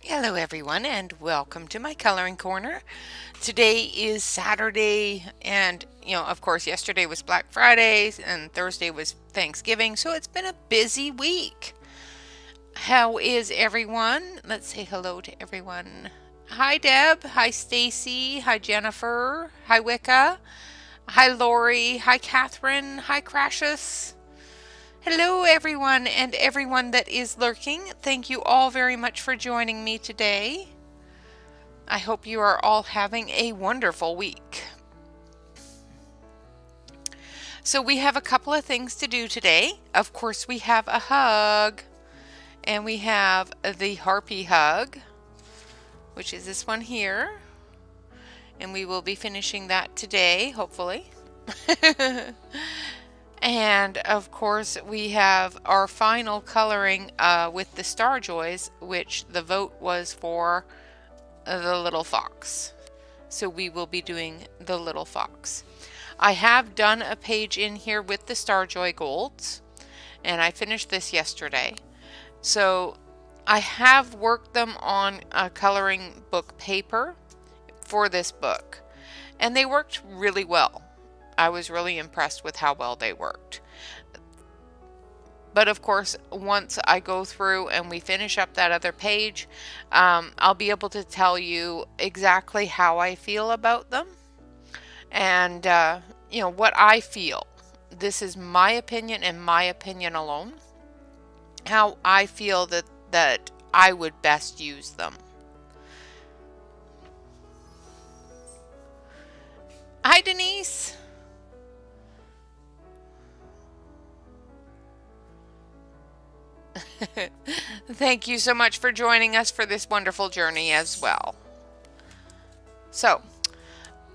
Hello everyone and welcome to my coloring corner. Today is Saturday and of course yesterday was Black Friday and Thursday was Thanksgiving, so it's been a busy week. How is everyone? Let's say hello to everyone. Hi Deb, hi Stacy, hi Jennifer, hi Wicca, hi Lori, hi Catherine, hi Crassus. Hello, everyone, and everyone that is lurking. Thank you all very much for joining me today. I hope you are all having a wonderful week. So, we have a couple of things to do today. Of course, we have a hug, and we have the harpy hug, which is this one here. And we will be finishing that today, hopefully. And of course, we have our final coloring with the Starjoys, which the vote was for the little fox. So we will be doing the little fox. I have done a page in here with the Starjoy golds, and I finished this yesterday. So I have worked them on a coloring book paper for this book, and they worked really well. I was really impressed with how well they worked. But of course, once I go through and we finish up that other page, I'll be able to tell you exactly how I feel about them and, what I feel. This is my opinion and my opinion alone. How I feel that I would best use them. Hi, Denise. Thank you so much for joining us for this wonderful journey as well. So,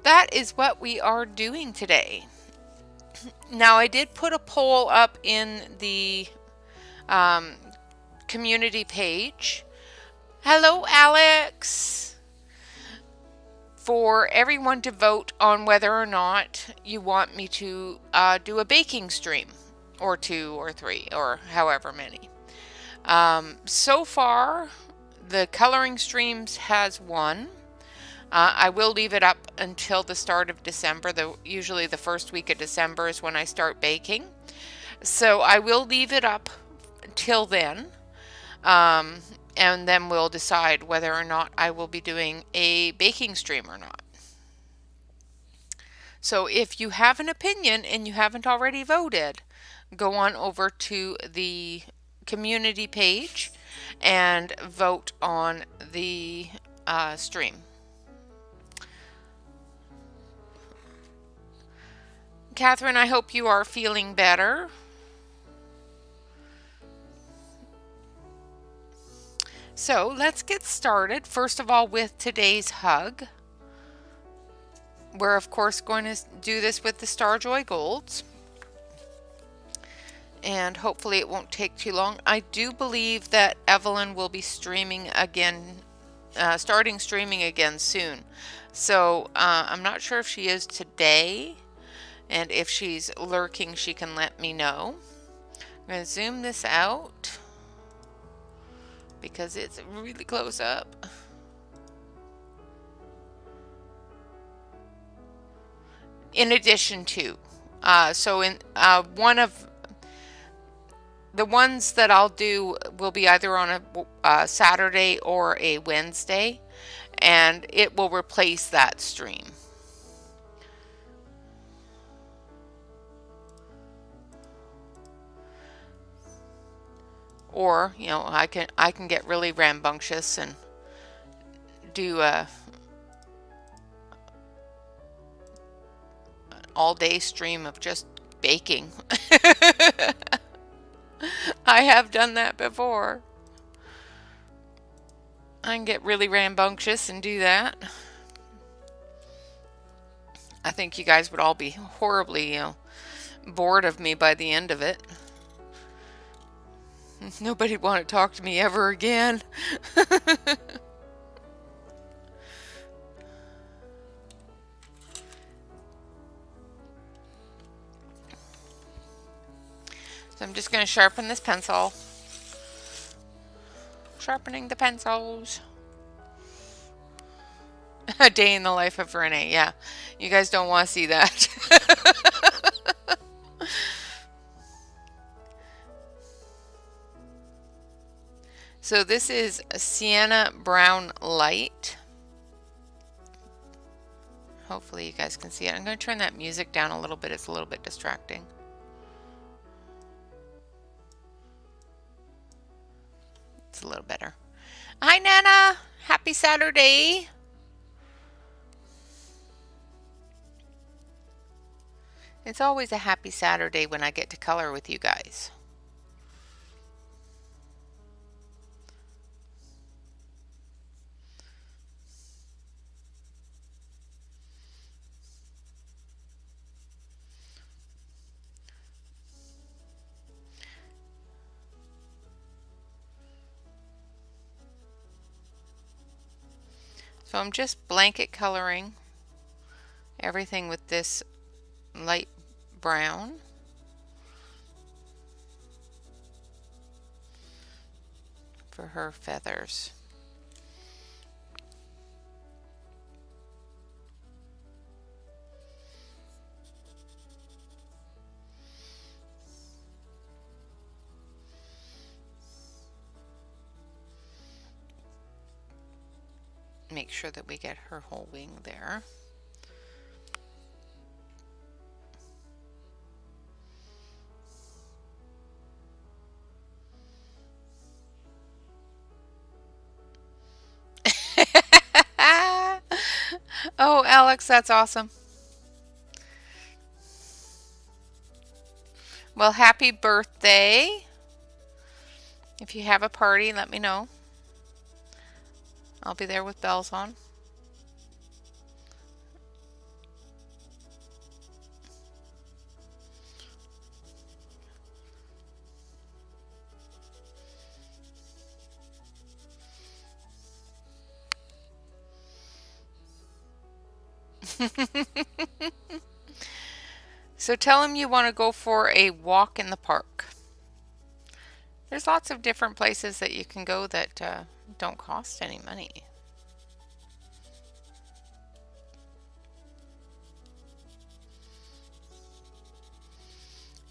that is what we are doing today. Now, I did put a poll up in the community page. Hello, Alex. For everyone to vote on whether or not you want me to do a baking stream, or 2 or 3 or however many. So far, the coloring streams has won. I will leave it up until the start of December. Usually the first week of December is when I start baking. So I will leave it up till then. And then we'll decide whether or not I will be doing a baking stream or not. So if you have an opinion and you haven't already voted, go on over to the community page and vote on the stream. Catherine, I hope you are feeling better. So let's get started. First of all, with today's hug. We're of course going to do this with the Starjoy Golds. And hopefully it won't take too long. I do believe that Evelyn will be streaming again, starting streaming again soon. So I'm not sure if she is today, and if she's lurking, she can let me know. I'm going to zoom this out because it's really close up. In addition to, so in one of the ones that I'll do will be either on a Saturday or a Wednesday, and it will replace that stream. Or, I can get really rambunctious and do an all-day stream of just baking. I have done that before. I can get really rambunctious and do that. I think you guys would all be horribly, bored of me by the end of it. Nobody want to talk to me ever again. So I'm just going to sharpen this pencil. Sharpening the pencils. A day in the life of Renee. Yeah, you guys don't want to see that. So this is a Sienna Brown Light. Hopefully you guys can see it. I'm going to turn that music down a little bit. It's a little bit distracting. It's a little better. Hi, Nana. Happy Saturday. It's always a happy Saturday when I get to color with you guys. So I'm just blanket coloring everything with this light brown. For her feathers. Make sure that we get her whole wing there. Oh, Alex, that's awesome. Well, happy birthday. If you have a party, let me know. I'll be there with bells on. So tell him you want to go for a walk in the park. There's lots of different places that you can go that don't cost any money.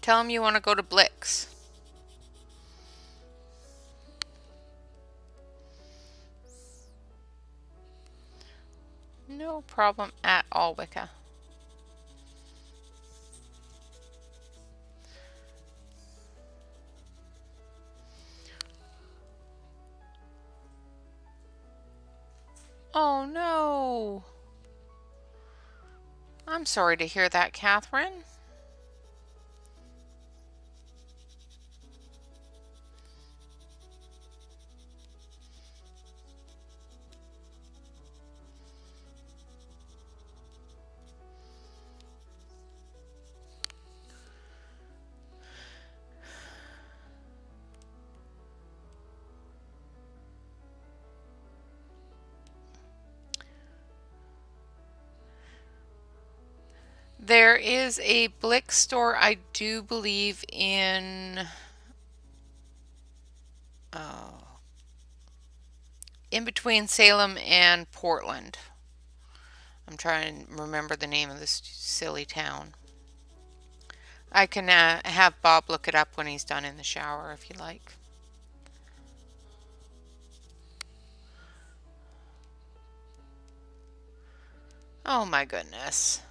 Tell him you want to go to Blix. No problem at all, Wicca. Oh no. I'm sorry to hear that, Catherine. There is a Blix store, I do believe, in between Salem and Portland. I'm trying to remember the name of this silly town. I can have Bob look it up when he's done in the shower if you like. Oh my goodness.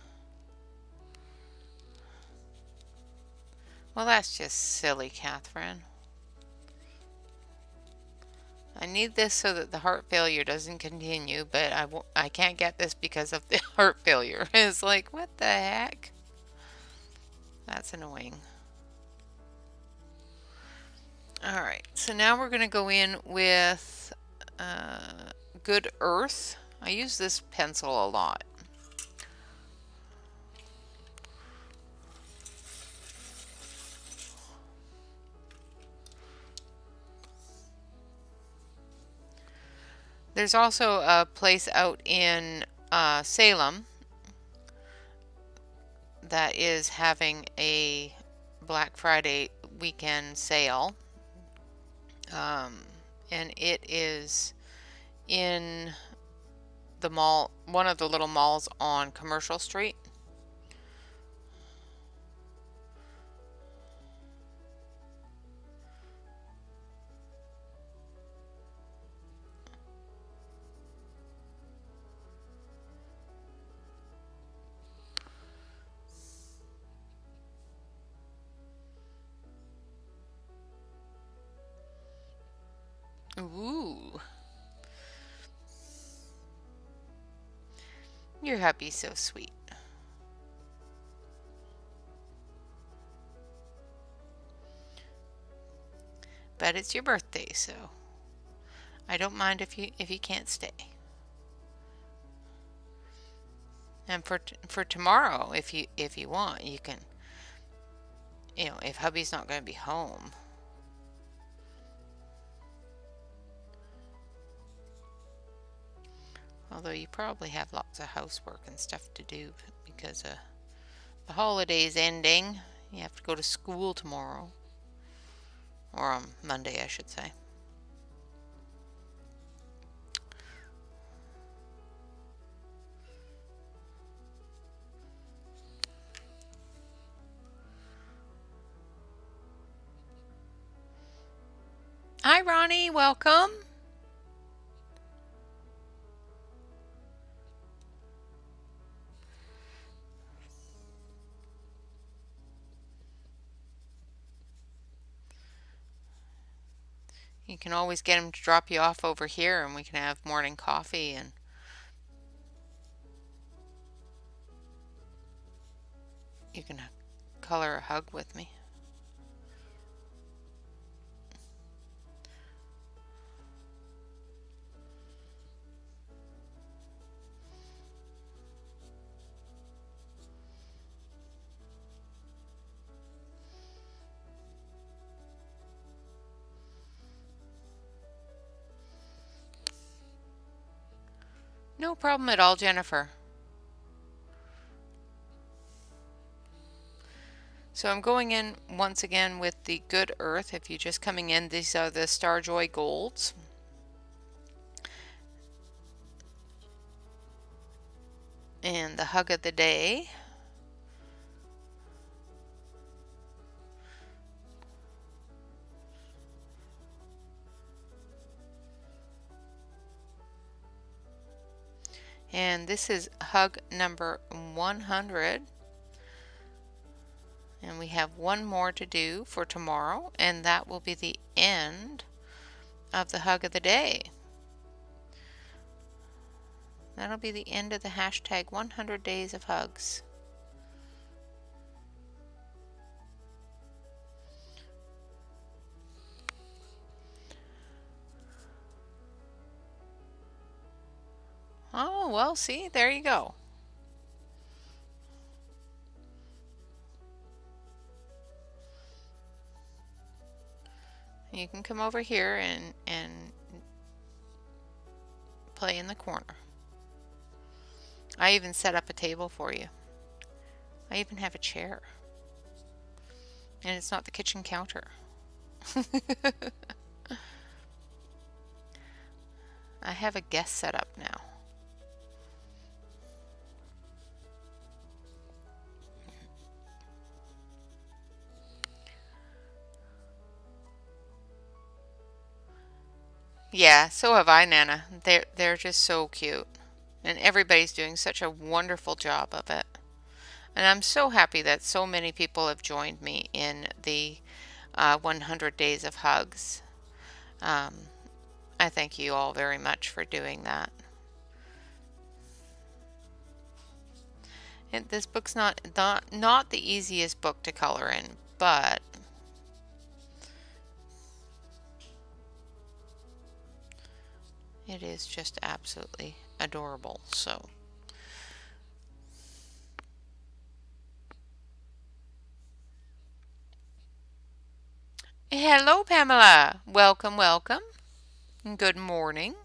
Well, that's just silly, Catherine. I need this so that the heart failure doesn't continue, but I can't get this because of the heart failure. It's like, what the heck? That's annoying. Alright, so now we're going to go in with Good Earth. I use this pencil a lot. There's also a place out in Salem that is having a Black Friday weekend sale. And it is in the mall, one of the little malls on Commercial Street. Ooh. Your hubby's so sweet. But it's your birthday, so I don't mind if you can't stay. And for tomorrow, if you want, you can. You know, if hubby's not going to be home. Although you probably have lots of housework and stuff to do because the holiday's ending. You have to go to school tomorrow. Or on Monday, I should say. Hi, Ronnie. Welcome. You can always get him to drop you off over here and we can have morning coffee and you can color a hug with me. No problem at all, Jennifer. So I'm going in once again with the Good Earth. If you're just coming in, these are the Starjoy Golds. And the Hug of the Day. And this is hug number 100. And we have one more to do for tomorrow, and that will be the end of the hug of the day. That'll be the end of the hashtag 100 days of hugs. Oh, well, see, there you go. You can come over here and play in the corner. I even set up a table for you. I even have a chair. And it's not the kitchen counter. I have a guest set up now. Yeah, so have I, Nana. They're just so cute. And everybody's doing such a wonderful job of it. And I'm so happy that so many people have joined me in the 100 Days of Hugs. I thank you all very much for doing that. And this book's not the easiest book to color in, but it is just absolutely adorable. So hello, Pamela. Welcome, welcome. Good morning,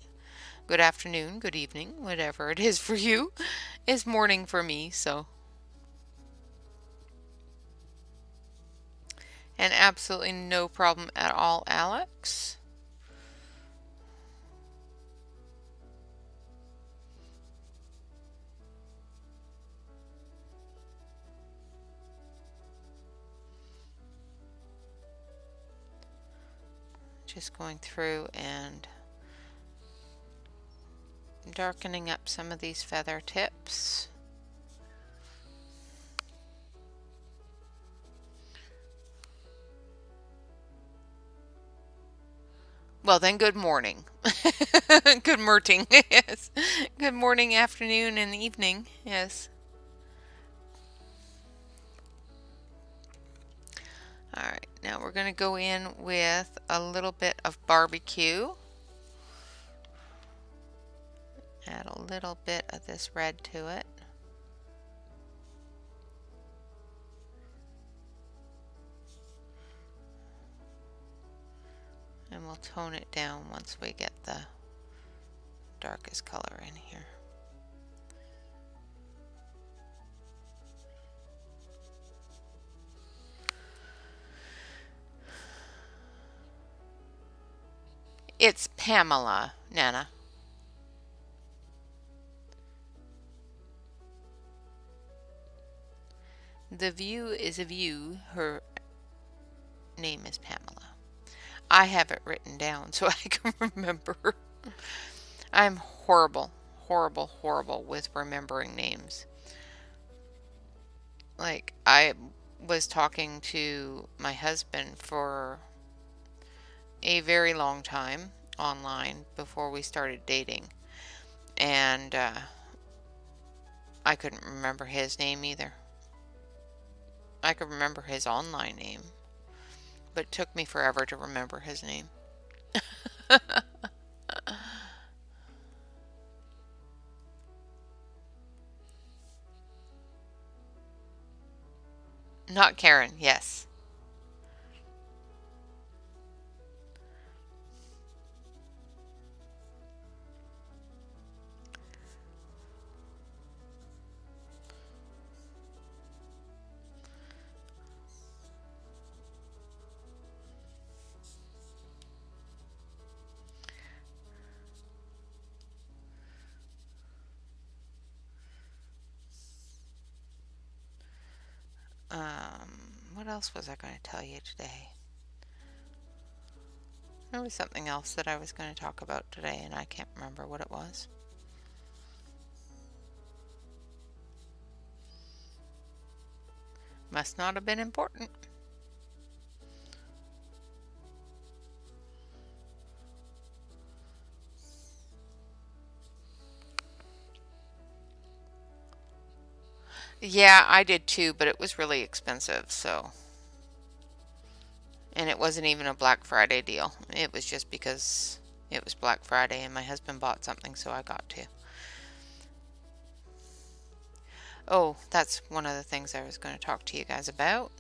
good afternoon, good evening, whatever it is for you. Is morning for me, so. And absolutely no problem at all, Alex. Just going through and darkening up some of these feather tips. Well, then, good morning. Good morning, yes. Good morning, afternoon, and evening, yes. Alright, now we're going to go in with a little bit of barbecue. Add a little bit of this red to it. And we'll tone it down once we get the darkest color in here. It's Pamela, Nana. The view is a view. Her name is Pamela. I have it written down so I can remember. I'm horrible with remembering names. Like, I was talking to my husband for a very long time online before we started dating, and I couldn't remember his name either. I could remember his online name, but it took me forever to remember his name. Not Karen, yes. What else was I going to tell you today? There was something else that I was going to talk about today, and I can't remember what it was. Must not have been important. Yeah, I did too, but it was really expensive, so. And it wasn't even a Black Friday deal. It was just because it was Black Friday and my husband bought something, so I got to. Oh, that's one of the things I was going to talk to you guys about.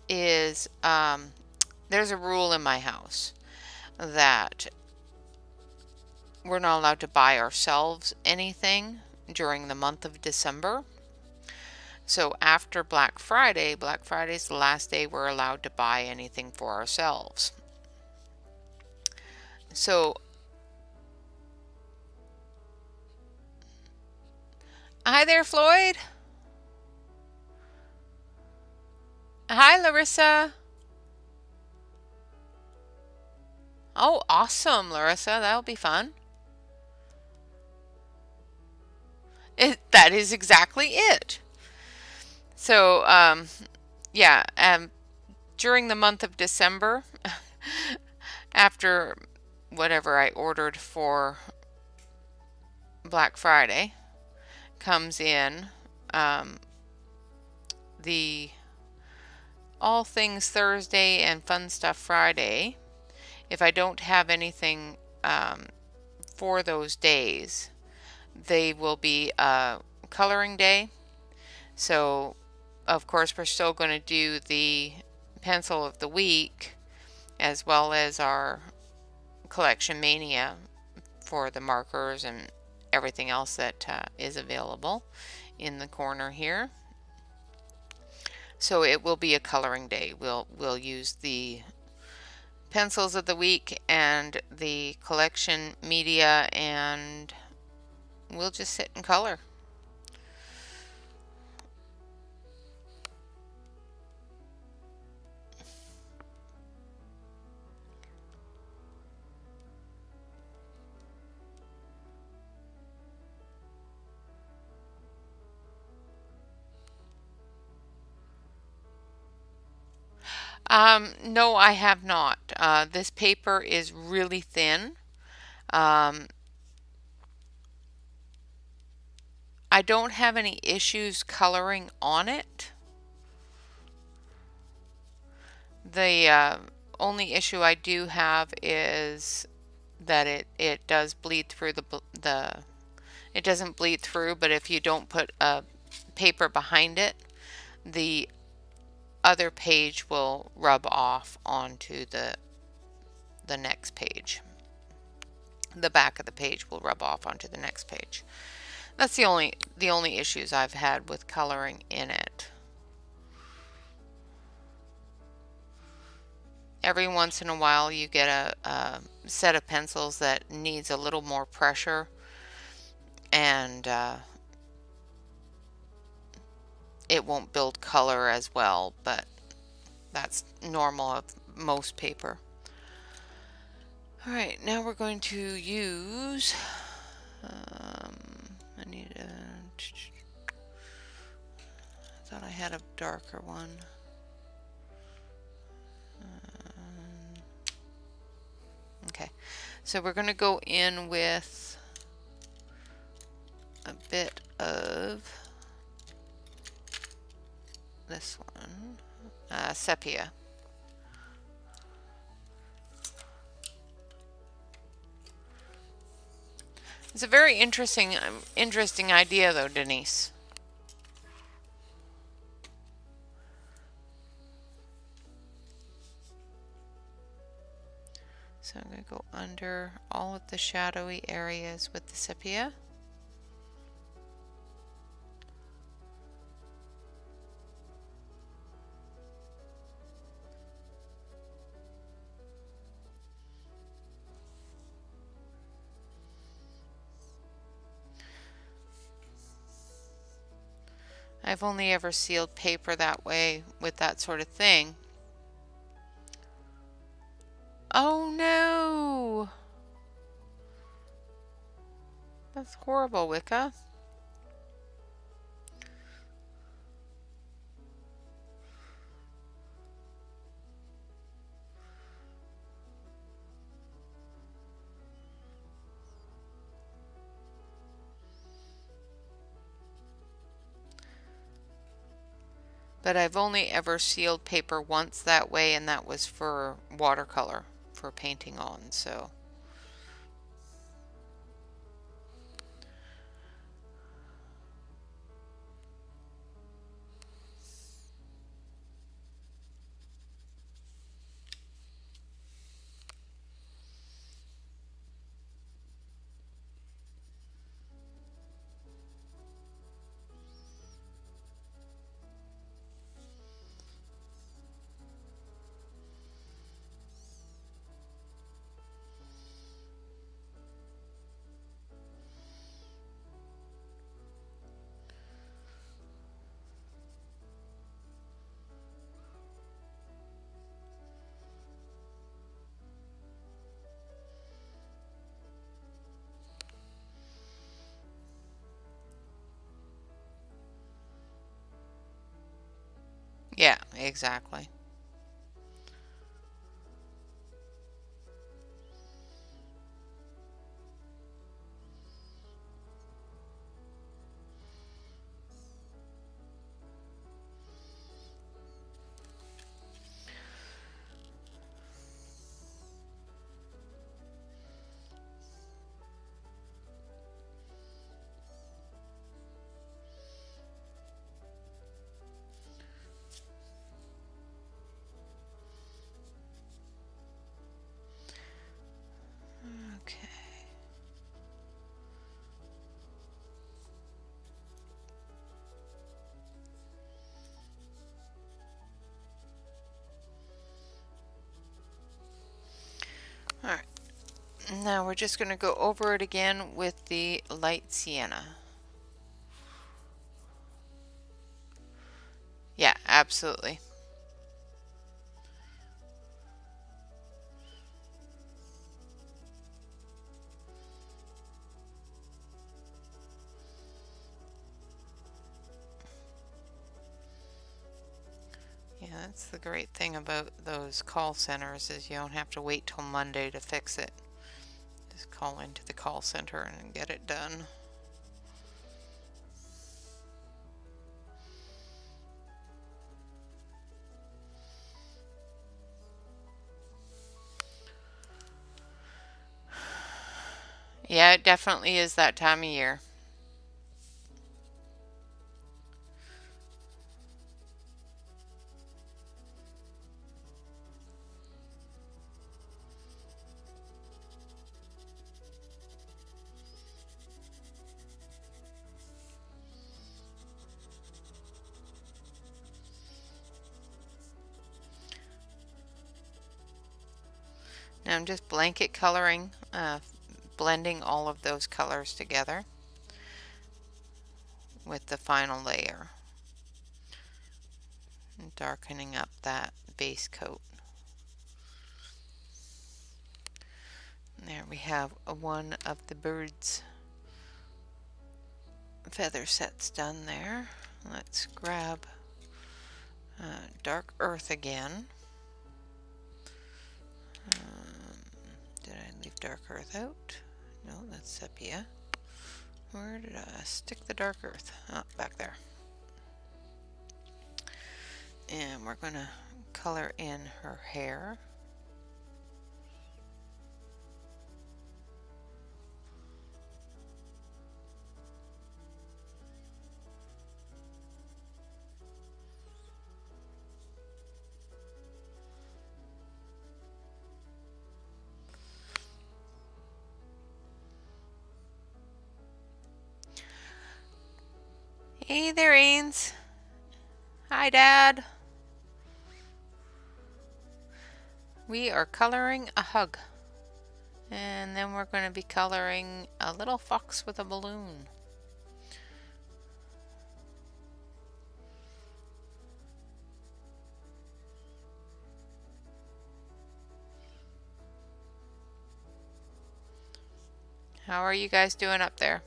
Is there's a rule in my house that we're not allowed to buy ourselves anything during the month of December. So after Black Friday, Black Friday is the last day we're allowed to buy anything for ourselves. So, hi there, Floyd. Hi, Larissa. Oh, awesome, Larissa. That'll be fun. That is exactly it. So, yeah, during the month of December, after whatever I ordered for Black Friday comes in, the All Things Thursday and Fun Stuff Friday, if I don't have anything for those days, they will be a coloring day. So, of course, we're still going to do the pencil of the week as well as our collection mania for the markers and everything else that is available in the corner here. So it will be a coloring day. We'll use the pencils of the week and the collection media, and we'll just sit and color. No, I have not. This paper is really thin. Um, I don't have any issues coloring on it. The only issue I do have is that it does bleed through the it doesn't bleed through, but if you don't put a paper behind it, the other page will rub off onto the next page. The back of the page will rub off onto the next page. That's the only issues I've had with coloring in it. Every once in a while you get a set of pencils that needs a little more pressure, and it won't build color as well, but that's normal of most paper. Alright, now we're going to use I need a I thought I had a darker one. Okay, so we're going to go in with a bit of this one, sepia. It's a very interesting idea, though, Denise. So I'm going to go under all of the shadowy areas with the sepia. I've only ever sealed paper that way with that sort of thing. Oh no! That's horrible, Wicca. But I've only ever sealed paper once that way, and that was for watercolor, for painting on, so. Yeah, exactly. Okay. All right. Now we're just going to go over it again with the light sienna. Yeah, absolutely. Yeah, That's the great thing about those call centers is you don't have to wait till Monday to fix it. Just call into the call center and get it done. Yeah, it definitely is that time of year. Now I'm just blanket coloring, blending all of those colors together with the final layer and darkening up that base coat. And there we have one of the bird's feather sets done there. Let's grab dark earth again. Did I leave dark earth out? No, that's sepia. Where did I stick the dark earth? Oh, back there. And we're going to color in her hair. Hey there, Ains. Hi, Dad. We are coloring a hug. And then we're going to be coloring a little fox with a balloon. How are you guys doing up there?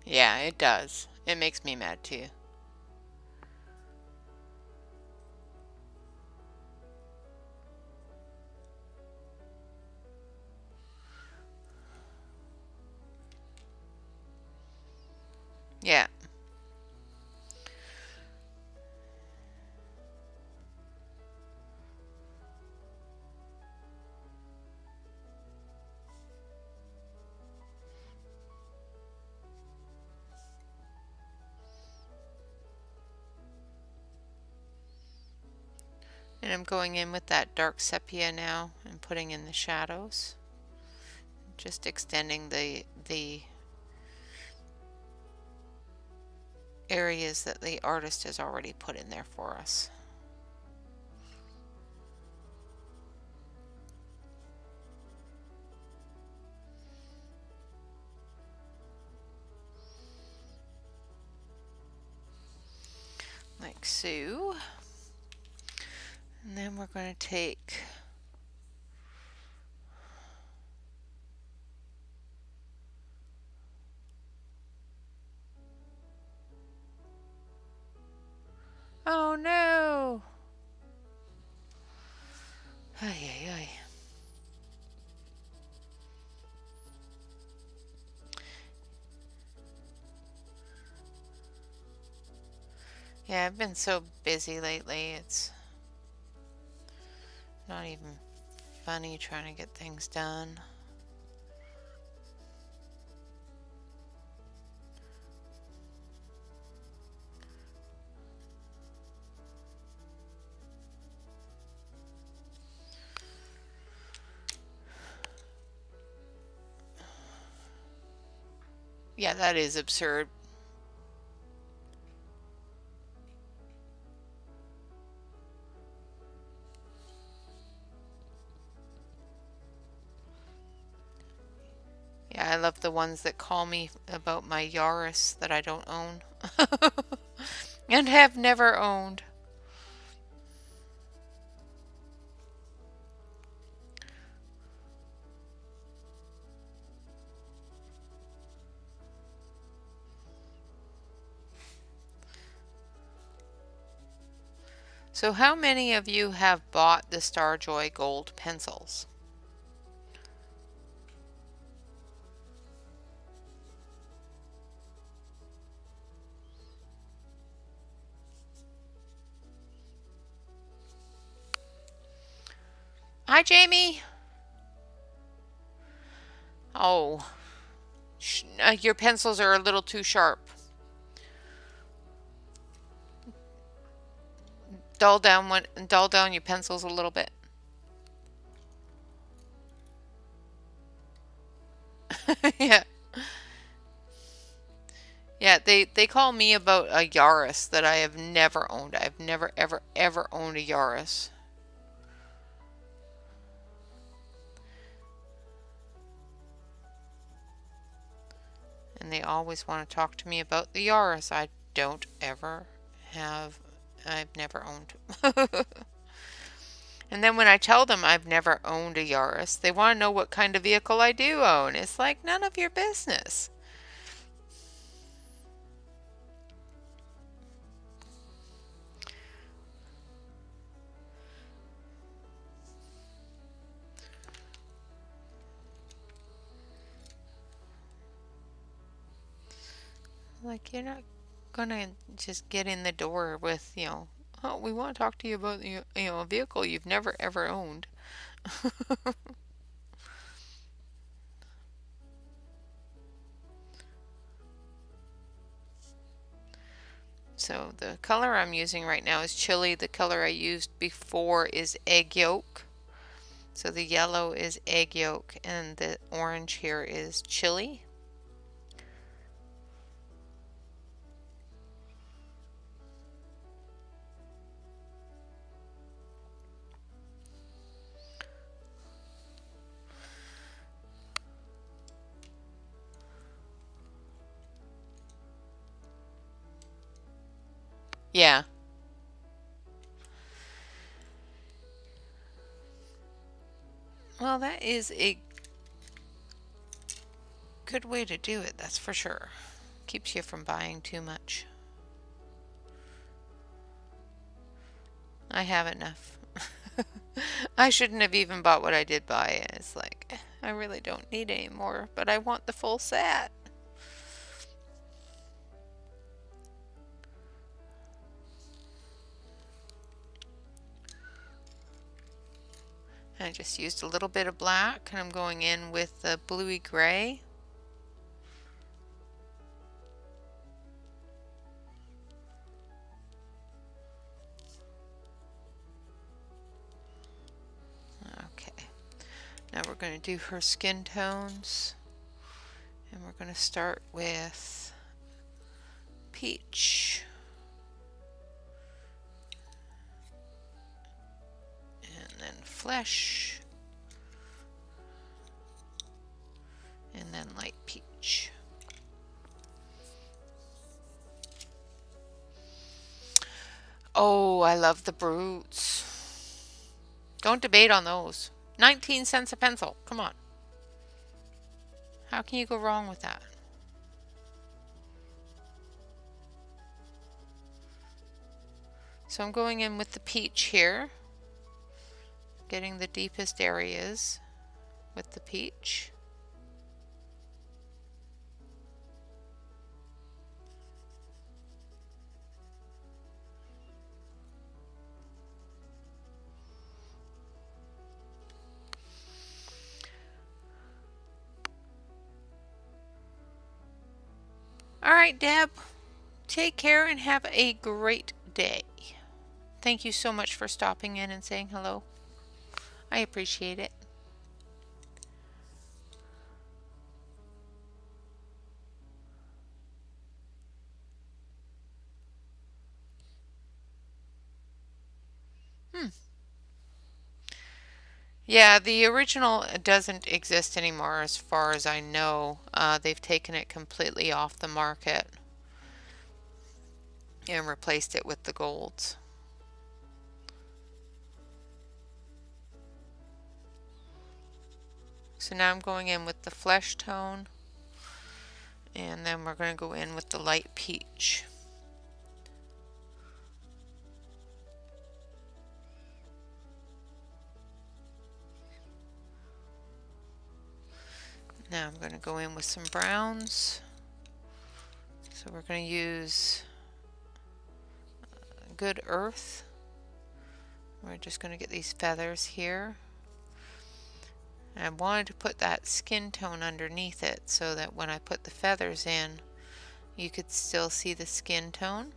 Yeah, it does. It makes me mad too. Yeah. And I'm going in with that dark sepia now and putting in the shadows. Just extending the areas that the artist has already put in there for us. Like so. And then we're going to take oh no! Ay, ay, ay. Yeah, I've been so busy lately, it's not even funny trying to get things done. Yeah, that is absurd. Yeah, I love the ones that call me about my Yaris that I don't own and have never owned. So how many of you have bought the Starjoy gold pencils? Hi, Jamie. Oh, your pencils are a little too sharp. Dull down your pencils a little bit. Yeah. Yeah, they call me about a Yaris that I have never owned. I've never ever owned a Yaris. And they always want to talk to me about the Yaris. I don't ever have I've never owned. And then when I tell them I've never owned a Yaris, they want to know what kind of vehicle I do own. It's like none of your business. Like, you're not gonna just get in the door with, oh, we want to talk to you about, a vehicle you've never ever owned. So the color I'm using right now is chili. The color I used before is egg yolk. So the yellow is egg yolk and the orange here is chili. Yeah. Well, that is a good way to do it, that's for sure. Keeps you from buying too much. I have enough. I shouldn't have even bought what I did buy. It's like, I really don't need any more, but I want the full set. I just used a little bit of black and I'm going in with the bluey gray. Okay, now we're going to do her skin tones and we're going to start with peach. And then flesh. And then light peach. Oh, I love the Brutes. Don't debate on those. 19 cents a pencil. Come on. How can you go wrong with that? So I'm going in with the peach here. Getting the deepest areas with the peach. All right, Deb, take care and have a great day. Thank you so much for stopping in and saying hello. I appreciate it. Yeah, the original doesn't exist anymore as far as I know. They've taken it completely off the market and replaced it with the golds. So now I'm going in with the flesh tone, and then we're going to go in with the light peach. Now I'm going to go in with some browns. So we're going to use Good Earth. We're just going to get these feathers here. And I wanted to put that skin tone underneath it so that when I put the feathers in, you could still see the skin tone.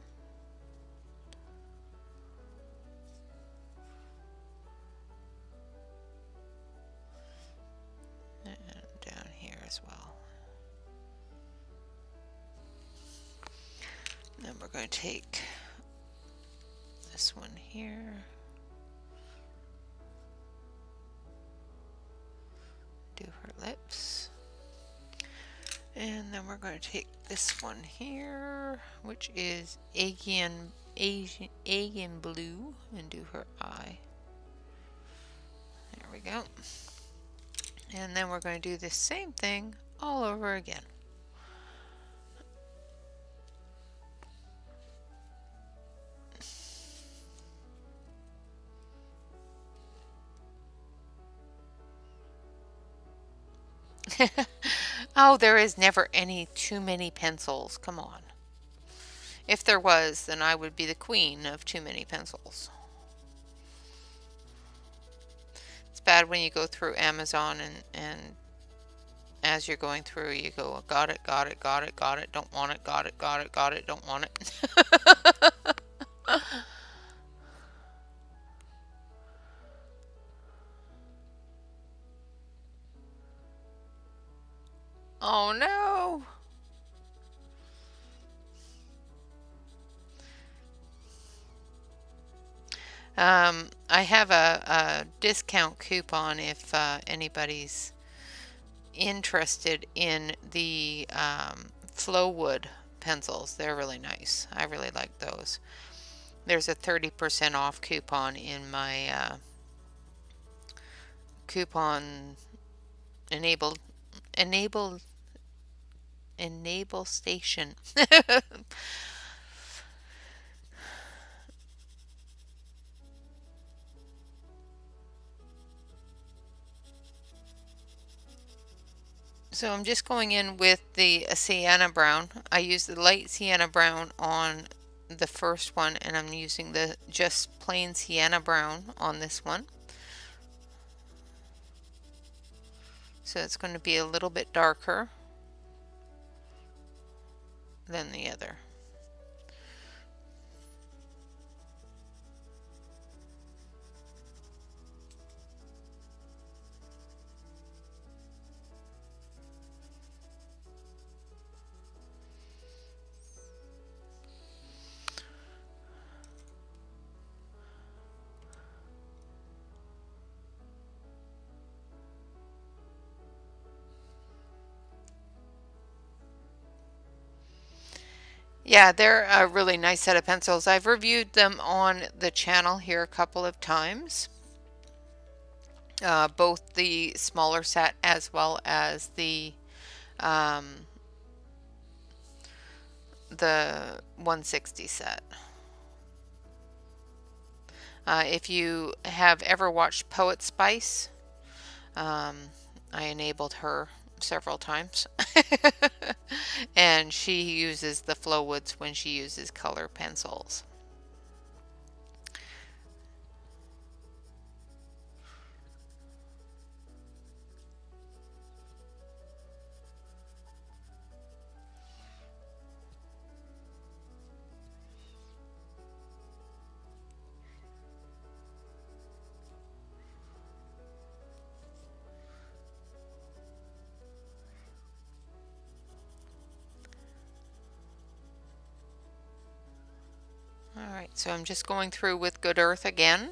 And down here as well. Then we're going to take this one here. Do her lips. And then we're going to take this one here, which is Asian blue, and do her eye. There we go. And then we're going to do the same thing all over again. Oh, there is never too many pencils. Come on. If there was, then I would be the queen of too many pencils. It's bad when you go through Amazon and as you're going through, you go, got it, got it, got it, got it, don't want it, got it, got it, got it, don't want it. Oh no! I have a discount coupon if anybody's interested in the Flowwood pencils. They're really nice. I really like those. There's a 30% off coupon in my coupon enable station. So I'm just going in with the sienna brown. I used the light sienna brown on the first one, and I'm using the just plain sienna brown on this one. So it's going to be a little bit darker than the other. Yeah, they're a really nice set of pencils. I've reviewed them on the channel here a couple of times. Both the smaller set as well as the 160 set. If you have ever watched Poet Spice, I enabled her several times. And she uses the Flowwoods when she uses color pencils. Alright, so I'm just going through with Good Earth again,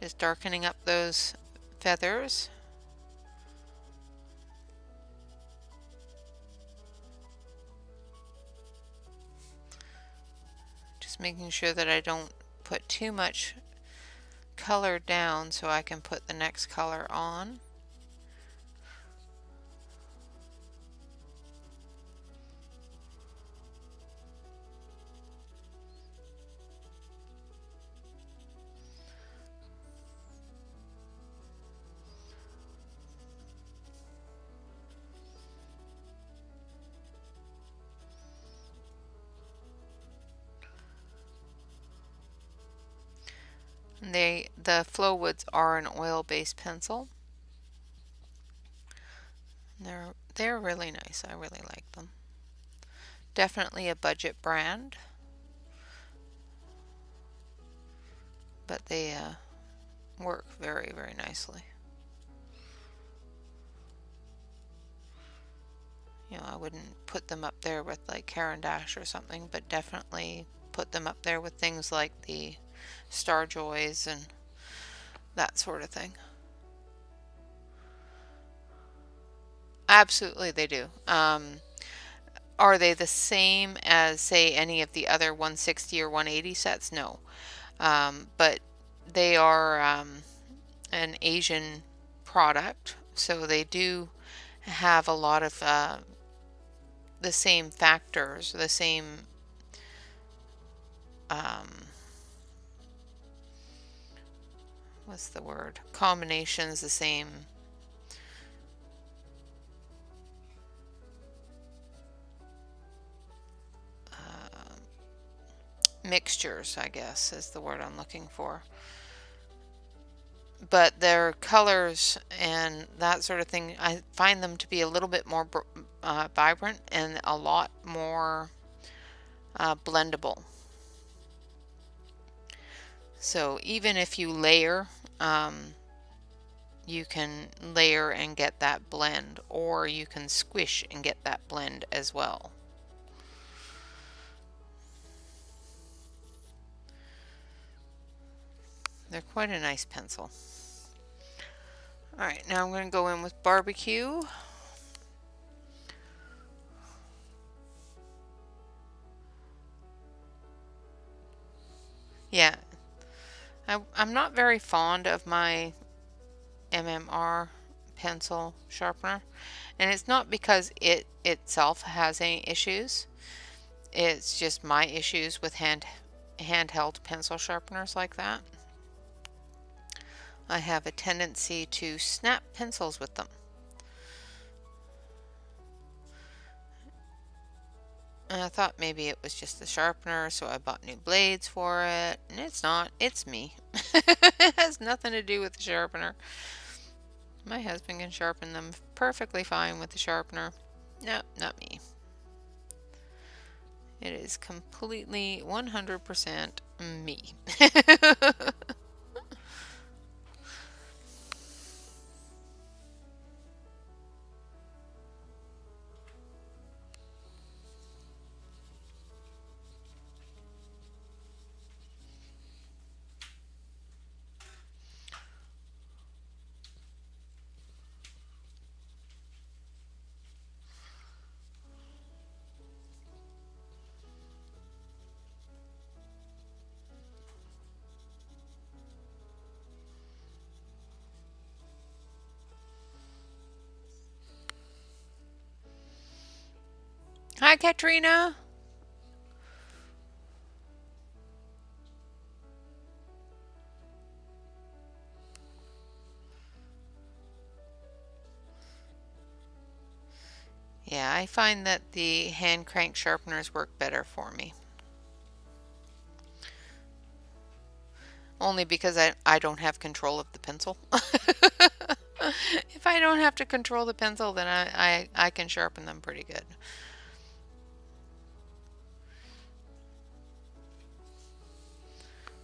just darkening up those feathers. Just making sure that I don't put too much color down so I can put the next color on. The Flowwoods are an oil-based pencil. They're really nice. I really like them. Definitely a budget brand, but they work very, very nicely. You know, I wouldn't put them up there with like Caran d'Ache or something, but definitely put them up there with things like the Starjoys and that sort of thing. Absolutely, they do. Are they the same as, say, any of the other 160 or 180 sets? No. But they are an Asian product, so they do have a lot of the same factors, the same what's the word? Combinations, the same mixtures, I guess is the word I'm looking for. But their colors and that sort of thing, I find them to be a little bit more vibrant and a lot more blendable. So even if you layer, you can layer and get that blend, or you can squish and get that blend as well. They're quite a nice pencil. Alright, now I'm going to go in with barbecue. Yeah, I'm not very fond of my MMR pencil sharpener, and it's not because it itself has any issues. It's just my issues with handheld pencil sharpeners like that. I have a tendency to snap pencils with them. And I thought maybe it was just the sharpener, so I bought new blades for it. And it's not, it's me. It has nothing to do with the sharpener. My husband can sharpen them perfectly fine with the sharpener. No, not me. It is completely 100% me. Hi, Katrina. Yeah, I find that the hand crank sharpeners work better for me. Only because I don't have control of the pencil. If I don't have to control the pencil, then I can sharpen them pretty good.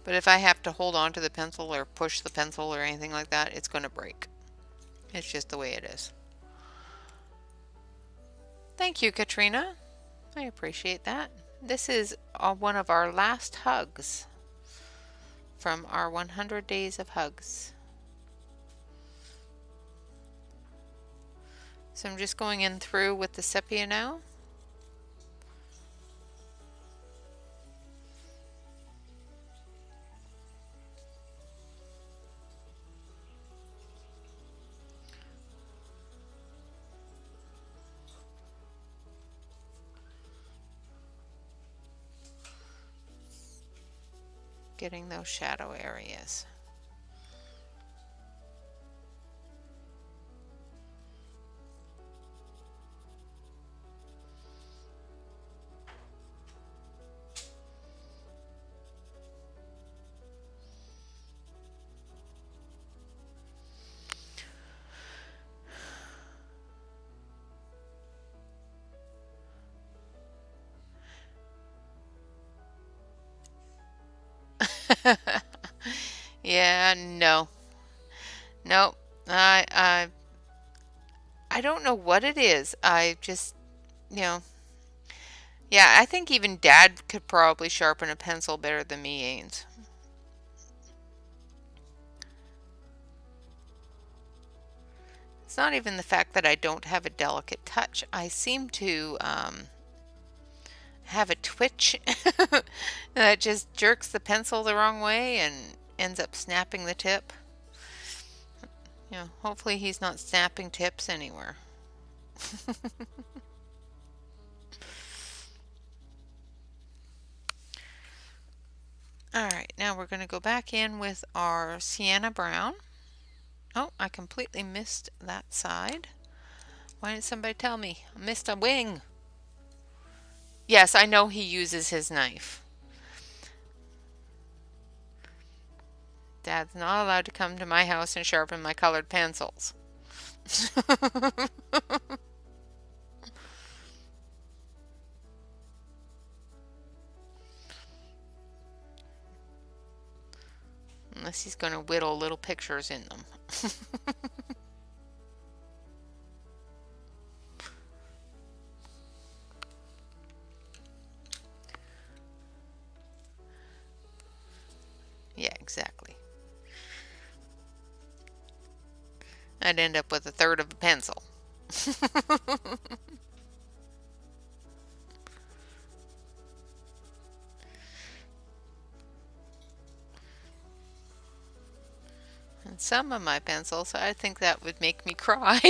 But if I have to hold on to the pencil or push the pencil or anything like that, it's going to break. It's just the way it is. Thank you, Katrina. I appreciate that. This is one of our last hugs from our 100 days of hugs. So I'm just going in through with the sepia now. Getting those shadow areas. Yeah, no. Nope. I don't know what it is. I just, you know, yeah, I think even Dad could probably sharpen a pencil better than me, Ains. It's not even the fact that I don't have a delicate touch. I seem to have a twitch that just jerks the pencil the wrong way and ends up snapping the tip. You know, hopefully he's not snapping tips anywhere. Alright, now we're going to go back in with our sienna brown. Oh, I completely missed that side. Why didn't somebody tell me? I missed a wing. Yes, I know he uses his knife. Dad's not allowed to come to my house and sharpen my colored pencils. Unless he's going to whittle little pictures in them. Yeah, exactly. I'd end up with a third of a pencil. And some of my pencils, I think that would make me cry.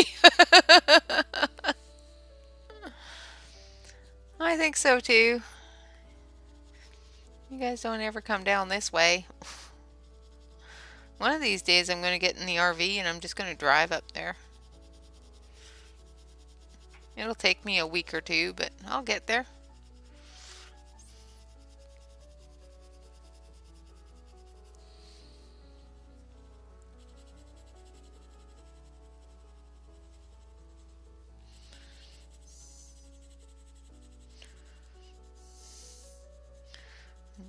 I think so too. You guys don't ever come down this way. One of these days I'm going to get in the RV and I'm just going to drive up there. It'll take me a week or two, but I'll get there.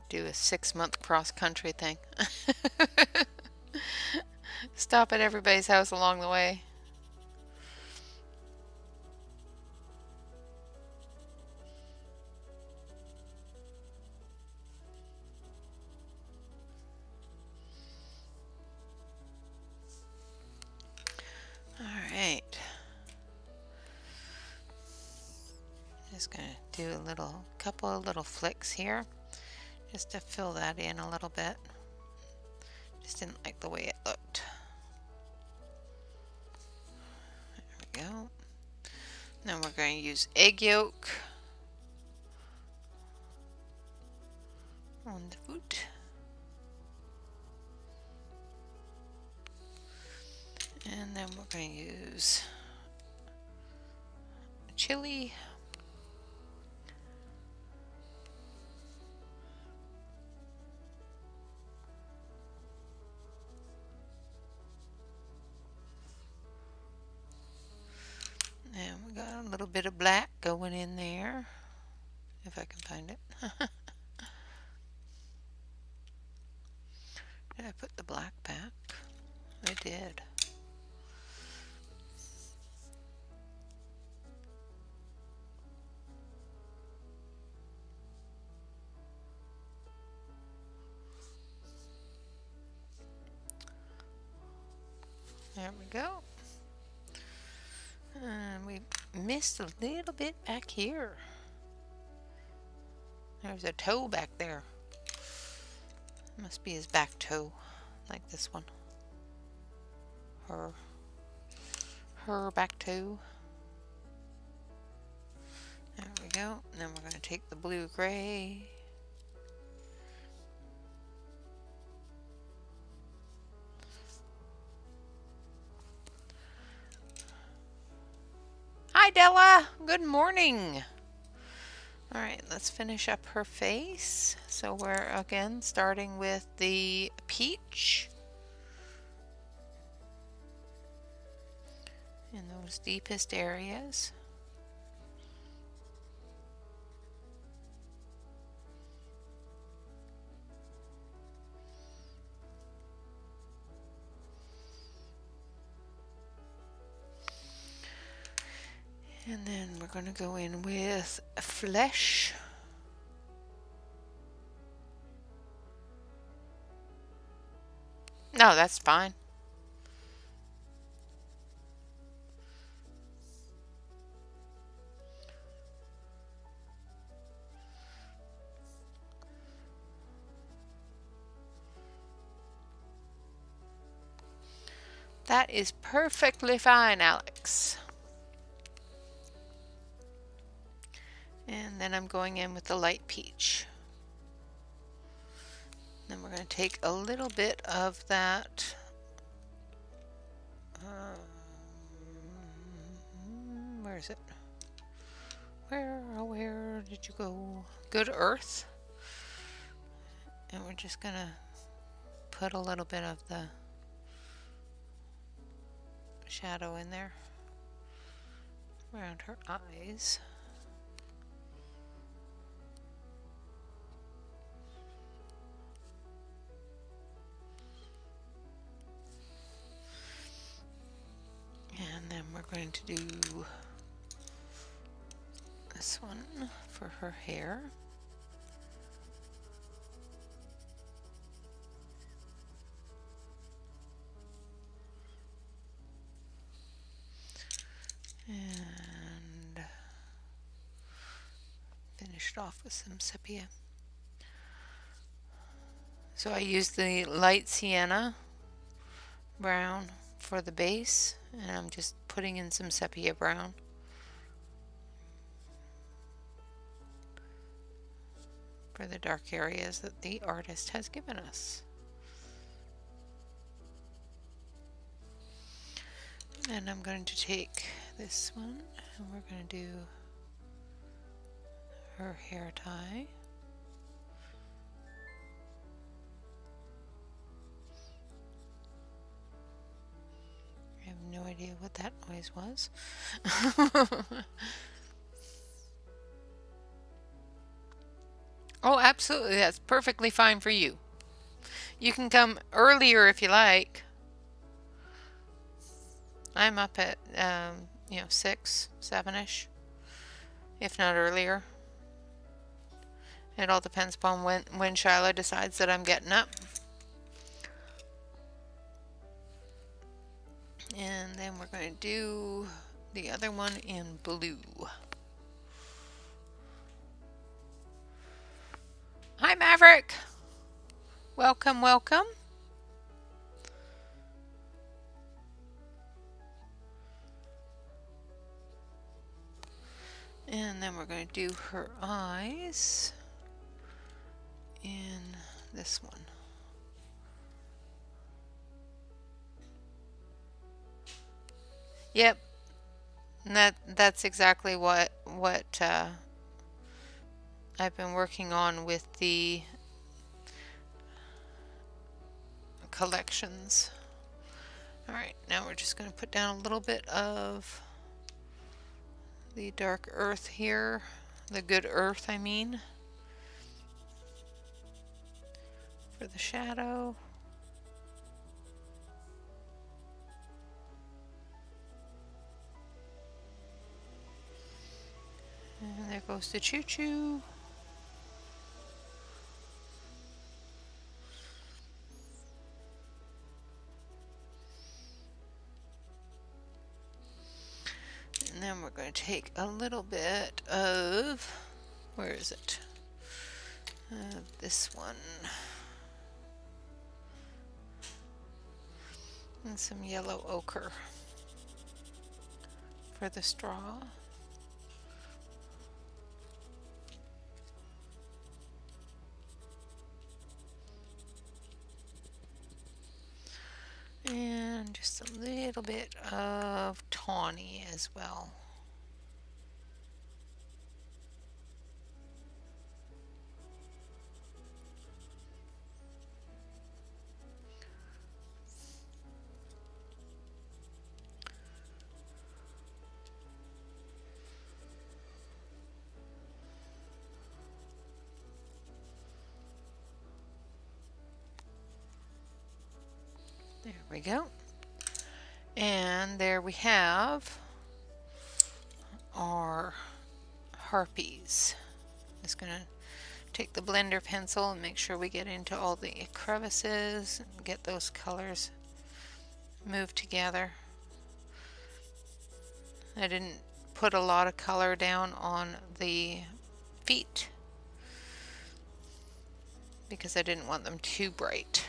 Do a 6-month cross-country thing. Stop at everybody's house along the way. Alright. Just going to do a couple of little flicks here. Just to fill that in a little bit. Just didn't like the way it looked. There we go. Then we're going to use egg yolk on the boot. And then we're going to use chili. And we got a little bit of black going in there, if I can find it. Did I put the black back? I did. There we go. And we missed a little bit back here. There's a toe back there. Must be his back toe, like this one. Her back toe. There we go. And then we're going to take the blue-gray. Hi, Della. Good morning. All right, let's finish up her face. So we're, again, starting with the peach. In those deepest areas. And then we're going to go in with flesh. No, that's fine. That is perfectly fine, Alex. And then I'm going in with the light peach. Then we're going to take a little bit of that where is it? Where did you go? Good Earth. And we're just going to put a little bit of the shadow in there around her eyes. And then we're going to do this one for her hair. And finished off with some sepia. So I used the light sienna brown for the base, and I'm just putting in some sepia brown. For the dark areas that the artist has given us. And I'm going to take this one and we're going to do her hair tie. I have no idea what that noise was. Oh, absolutely. That's perfectly fine for you. You can come earlier if you like. I'm up at, 6, 7-ish, if not earlier. It all depends upon when Shiloh decides that I'm getting up. And then we're going to do the other one in blue. Hi, Maverick. Welcome, welcome. And then we're going to do her eyes in this one. Yep. And that's exactly what I've been working on with the collections. Alright, now we're just going to put down a little bit of the dark earth here. The good earth, I mean. For the shadow. And there goes the choo-choo. going to take a little bit of, where is it? This one. And some yellow ochre for the straw. And just a little bit of tawny as well. There we go. And there we have our harpies. Just going to take the blender pencil and make sure we get into all the crevices and get those colors moved together. I didn't put a lot of color down on the feet because I didn't want them too bright.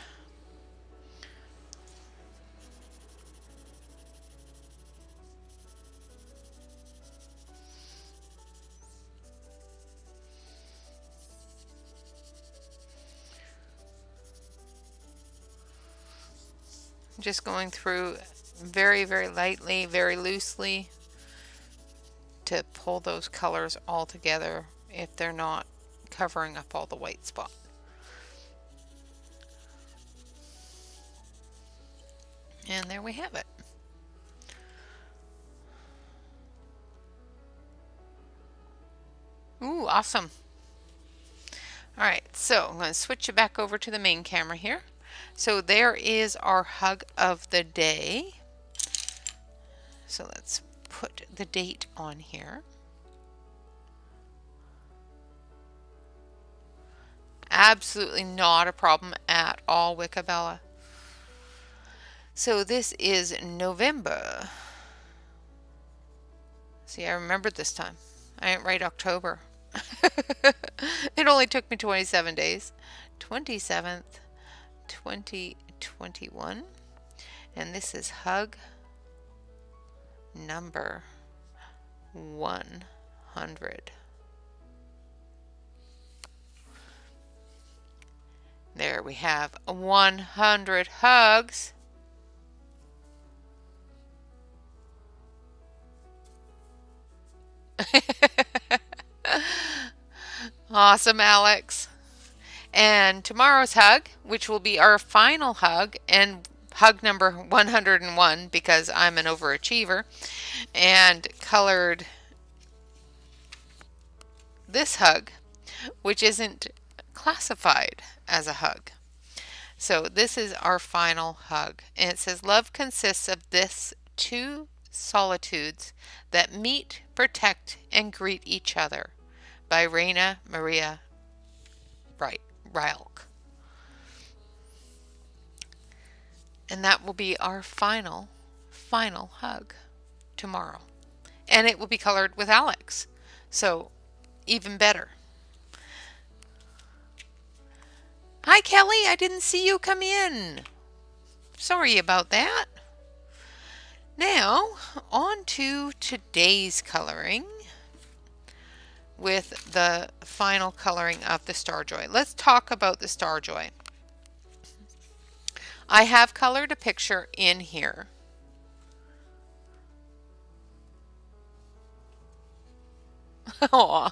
Just going through very, very lightly, very loosely to pull those colors all together if they're not covering up all the white spot. And there we have it. Ooh, awesome. All right, so I'm going to switch it back over to the main camera here. So there is our hug of the day. So let's put the date on here. Absolutely not a problem at all, Wickabella. So this is November. See, I remembered this time. I didn't write October. It only took me 27 days. 27th, 2021. And this is hug number 100. There we have 100 hugs. Awesome, Alex. And tomorrow's hug, which will be our final hug, and hug number 101 because I'm an overachiever, and colored this hug, which isn't classified as a hug. So this is our final hug, and it says, love consists of this two solitudes that meet, protect, and greet each other, by Raina Maria Rilke. And that will be our final hug tomorrow. And it will be colored with Alex. So even better. Hi, Kelly. I didn't see you come in. Sorry about that. Now, on to today's coloring with the final coloring of the Starjoy. Let's talk about the Starjoy. I have colored a picture in here. Aw.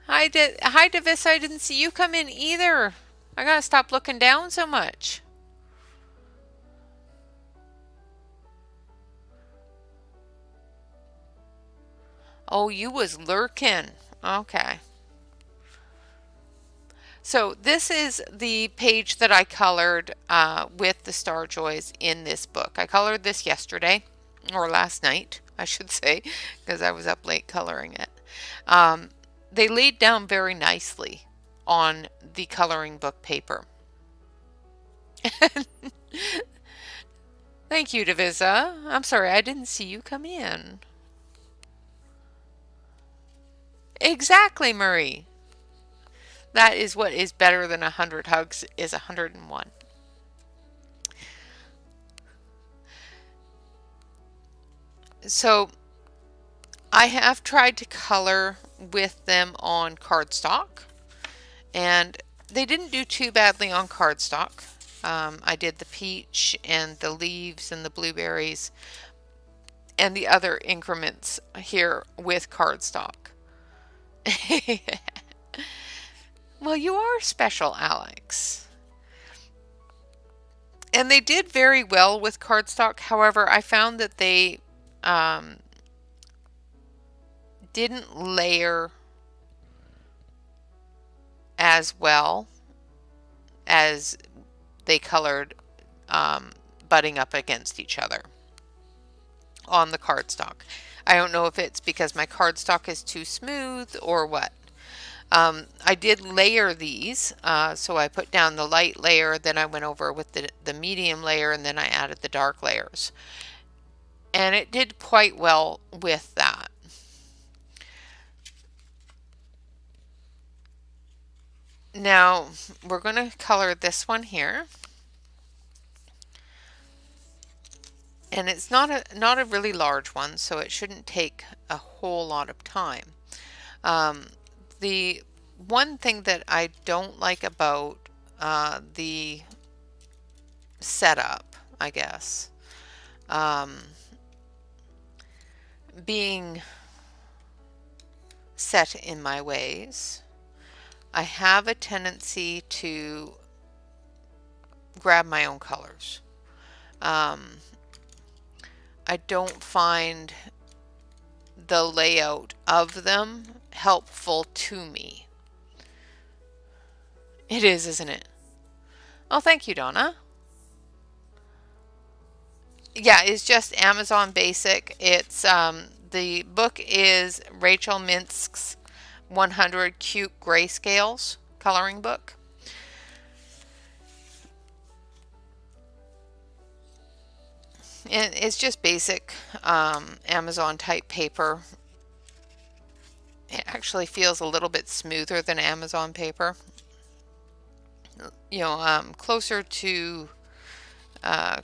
Hi, Davis. I didn't see you come in either. I gotta stop looking down so much. Oh, you was lurking. Okay. So this is the page that I colored with the Starjoys in this book. I colored this yesterday, or last night, I should say, because I was up late coloring it. They laid down very nicely on the coloring book paper. Thank you, Divisa. I'm sorry, I didn't see you come in. Exactly, Marie. That is what is better than 100 hugs is 101. So I have tried to color with them on cardstock, and they didn't do too badly on cardstock. I did the peach and the leaves and the blueberries and the other increments here with cardstock. Well, you are special, Alex. And they did very well with cardstock. However, I found that they um, didn't layer as well as they colored butting up against each other on the cardstock. I don't know if it's because my cardstock is too smooth or what. I did layer these, so I put down the light layer, then I went over with the medium layer, and then I added the dark layers. And it did quite well with that. Now, we're going to color this one here. And it's not a really large one, so it shouldn't take a whole lot of time. The one thing that I don't like about the setup, I guess, being set in my ways, I have a tendency to grab my own colors. I don't find the layout of them helpful to me. It is, isn't it? Oh, thank you, Donna. Yeah, it's just Amazon Basic. It's the book is Rachel Minsk's 100 Cute Grayscales coloring book. And it's just basic Amazon type paper. It actually feels a little bit smoother than Amazon paper. You know, closer to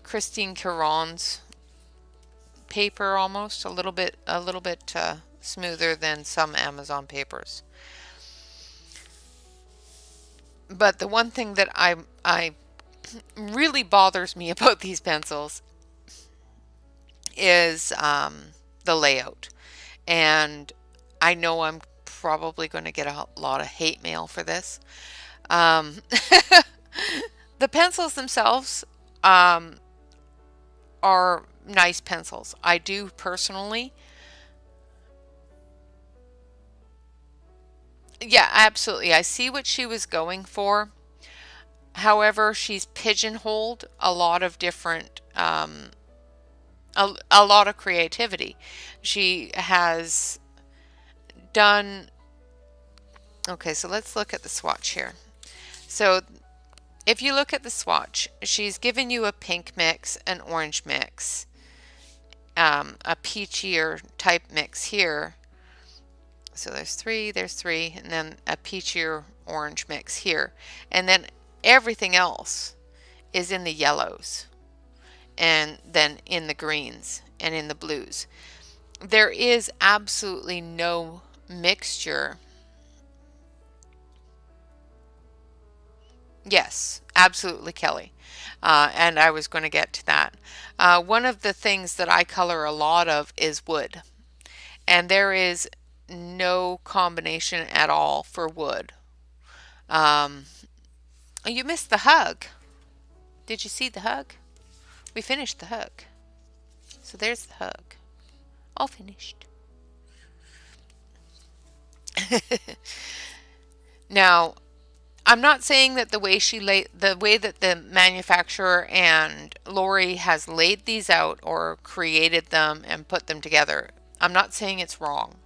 Christine Caron's paper almost, a little bit smoother than some Amazon papers. But the one thing that I really bothers me about these pencils is the layout. And I know I'm probably going to get a lot of hate mail for this. The pencils themselves are nice pencils. I do personally. Yeah, absolutely. I see what she was going for. However, she's pigeonholed a lot of different, a lot of creativity. She has done, okay, so let's look at the swatch here. So if you look at the swatch, she's given you a pink mix, an orange mix, a peachier type mix here. So there's three, and then a peachier orange mix here. And then everything else is in the yellows, and then in the greens, and in the blues. There is absolutely no mixture. Yes, absolutely, Kelly. And I was going to get to that. One of the things that I color a lot of is wood. And there is no combination at all for wood. You missed the hug. Did you see the hug? We finished the hug. So there's the hug. All finished. Now, I'm not saying that the way that the manufacturer and Lori has laid these out or created them and put them together, I'm not saying it's wrong.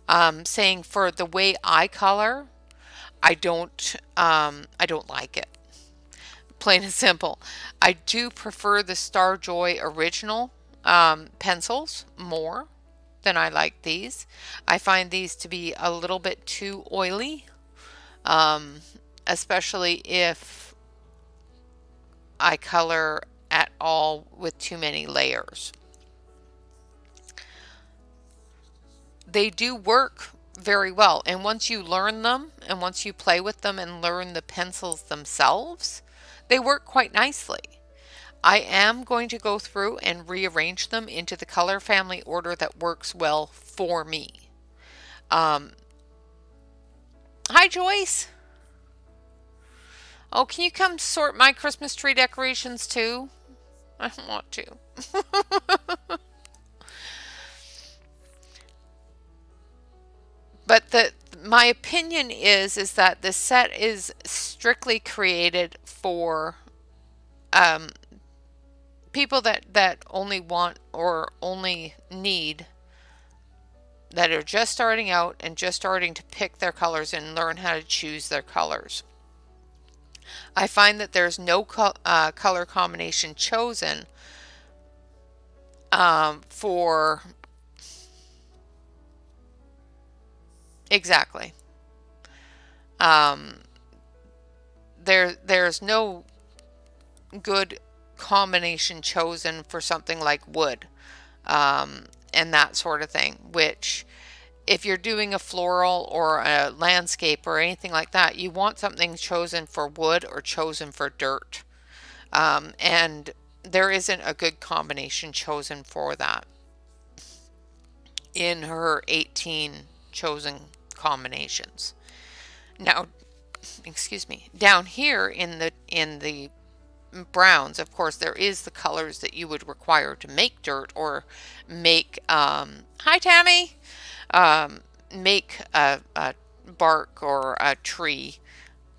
I'm saying for the way I color, I don't like it. plain and simple. I do prefer the Starjoy original pencils more than I like these. I find these to be a little bit too oily, especially if I color at all with too many layers. They do work very well, and once you learn them and once you play with them and learn the pencils themselves, they work quite nicely. I am going to go through and rearrange them into the color family order that works well for me. Hi, Joyce. Oh, can you come sort my Christmas tree decorations too? I don't want to. But my opinion is that this set is strictly created for people that only want or only need, that are just starting out and just starting to pick their colors and learn how to choose their colors. I find that there's no color combination chosen for exactly. There's no good combination chosen for something like wood and that sort of thing, which if you're doing a floral or a landscape or anything like that, you want something chosen for wood or chosen for dirt. And there isn't a good combination chosen for that in her 18 chosen combinations. Now, excuse me, down here in the browns, of course, there is the colors that you would require to make dirt or make hi Tammy, make a bark or a tree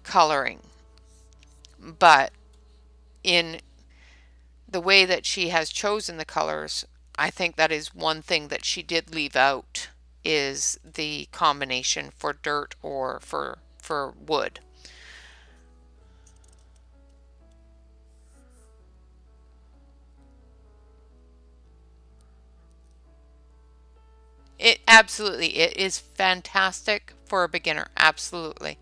coloring. But in the way that she has chosen the colors, I think that is one thing that she did leave out, is the combination for dirt or for wood. It absolutely, it is fantastic for a beginner, absolutely.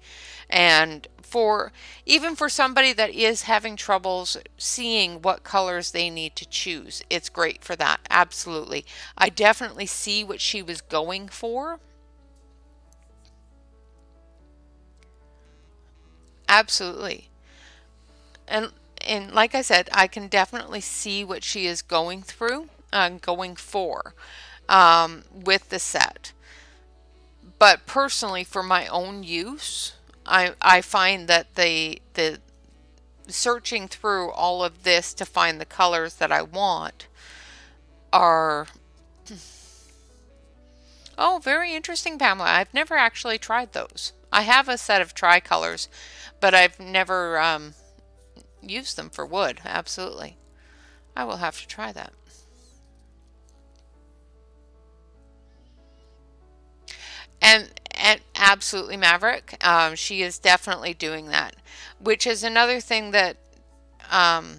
And for even for somebody that is having troubles seeing what colors they need to choose, it's great for that. Absolutely. I definitely see what she was going for. Absolutely. And and like I said, I can definitely see what she is going through, going for with the set. But personally, for my own use, I find that the searching through all of this to find the colors that I want are, oh, very interesting, Pamela. I've never actually tried those. I have a set of tricolors, but I've never used them for wood. Absolutely. I will have to try that. And absolutely Maverick, she is definitely doing that, which is another thing that um,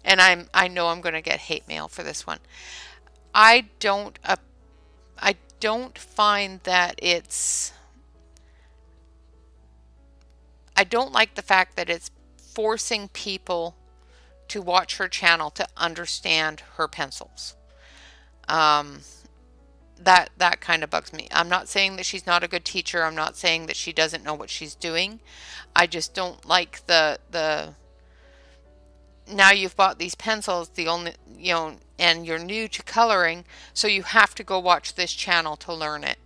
and I know I'm going to get hate mail for this one. I don't I don't find that I don't like the fact that it's forcing people to watch her channel to understand her pencils. Um, that kind of bugs me. I'm not saying that she's not a good teacher. I'm not saying that she doesn't know what she's doing. I just don't like the now you've bought these pencils, the only, and you're new to coloring, so you have to go watch this channel to learn it.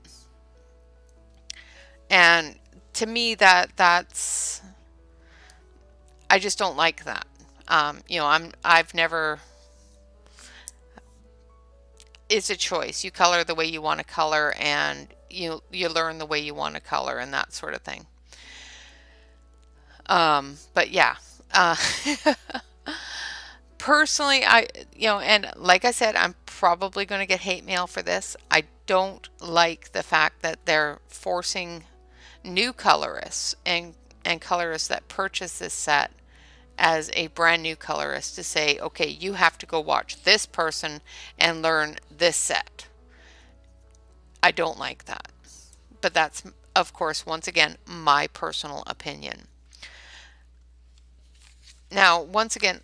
And to me, that's I just don't like that. I've never. It's a choice. You color the way you want to color, and you learn the way you want to color, and that sort of thing. But yeah. Personally, and like I said, I'm probably going to get hate mail for this. I don't like the fact that they're forcing new colorists and colorists that purchase this set as a brand new colorist to say, okay, you have to go watch this person and learn this set. I don't like that. But that's, of course, once again, my personal opinion. Now, once again,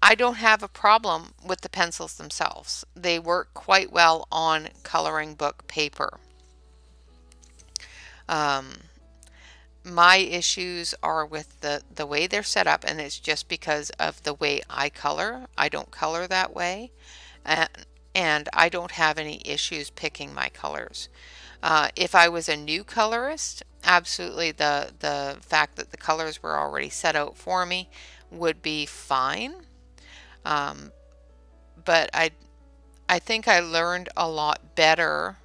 I don't have a problem with the pencils themselves. They work quite well on coloring book paper. My issues are with the way they're set up, and it's just because of the way I color. I don't color that way, and I don't have any issues picking my colors. If I was a new colorist, absolutely the fact that the colors were already set out for me would be fine. But I think I learned a lot better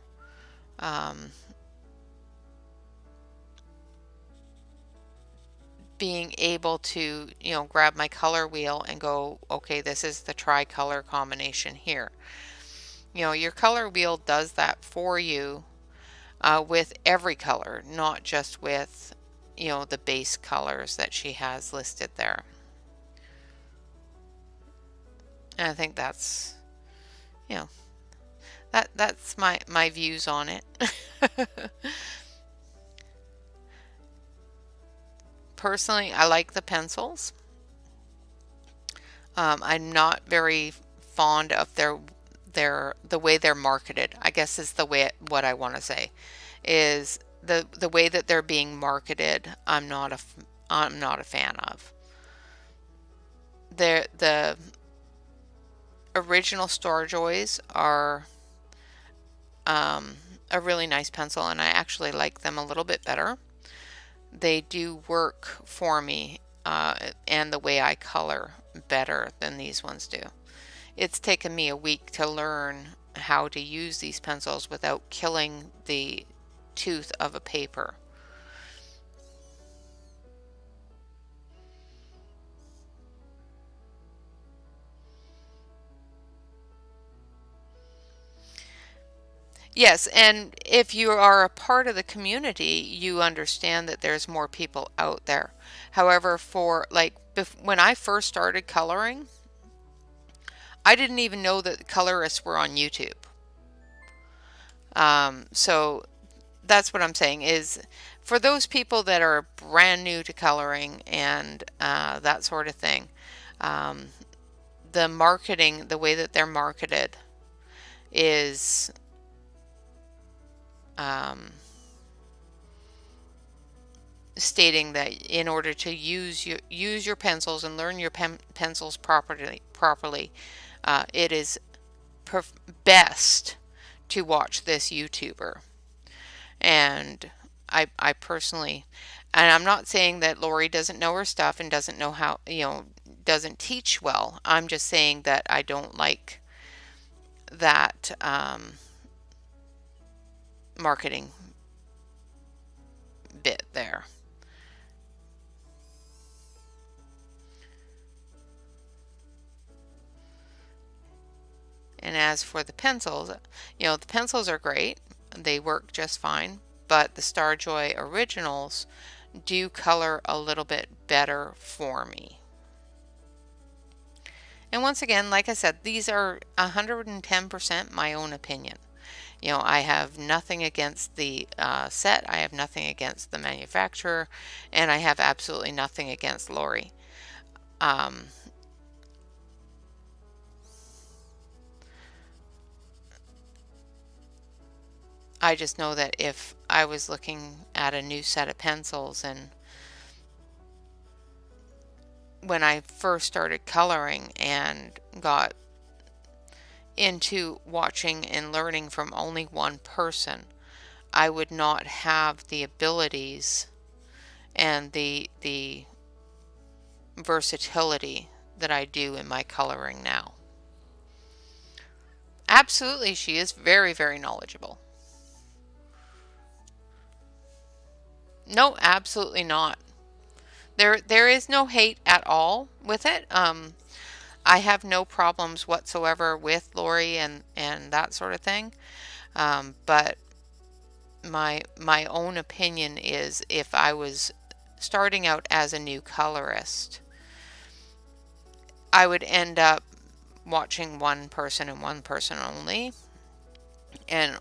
being able to, grab my color wheel and go, okay, this is the tricolor combination here. Your color wheel does that for you with every color, not just with, the base colors that she has listed there. And I think that's, that's my views on it. Personally, I like the pencils. I'm not very fond of the way they're marketed. I guess is what I want to say is the way that they're being marketed. I'm not a fan of. The original Starjoys are a really nice pencil, and I actually like them a little bit better. They do work for me and the way I color better than these ones do. It's taken me a week to learn how to use these pencils without killing the tooth of a paper. Yes, and if you are a part of the community, you understand that there's more people out there. However, for like when I first started coloring, I didn't even know that colorists were on YouTube. So that's what I'm saying is for those people that are brand new to coloring and that sort of thing, the marketing, the way that they're marketed is stating that in order to use your pencils and learn your pencils properly, it is best to watch this YouTuber. And I personally, and I'm not saying that Lori doesn't know her stuff and doesn't know how, doesn't teach well. I'm just saying that I don't like that marketing bit there. And as for the pencils, the pencils are great. They work just fine, but the Starjoy originals do color a little bit better for me. And once again, like I said, these are 110% my own opinion. I have nothing against the set, I have nothing against the manufacturer, and I have absolutely nothing against Lori. I just know that if I was looking at a new set of pencils, and when I first started coloring and got into watching and learning from only one person, I would not have the abilities and the versatility that I do in my coloring now. Absolutely, she is very, very knowledgeable. No, absolutely not. There is no hate at all with it. I have no problems whatsoever with Lori and that sort of thing. But my own opinion is if I was starting out as a new colorist I would end up watching one person and one person only, and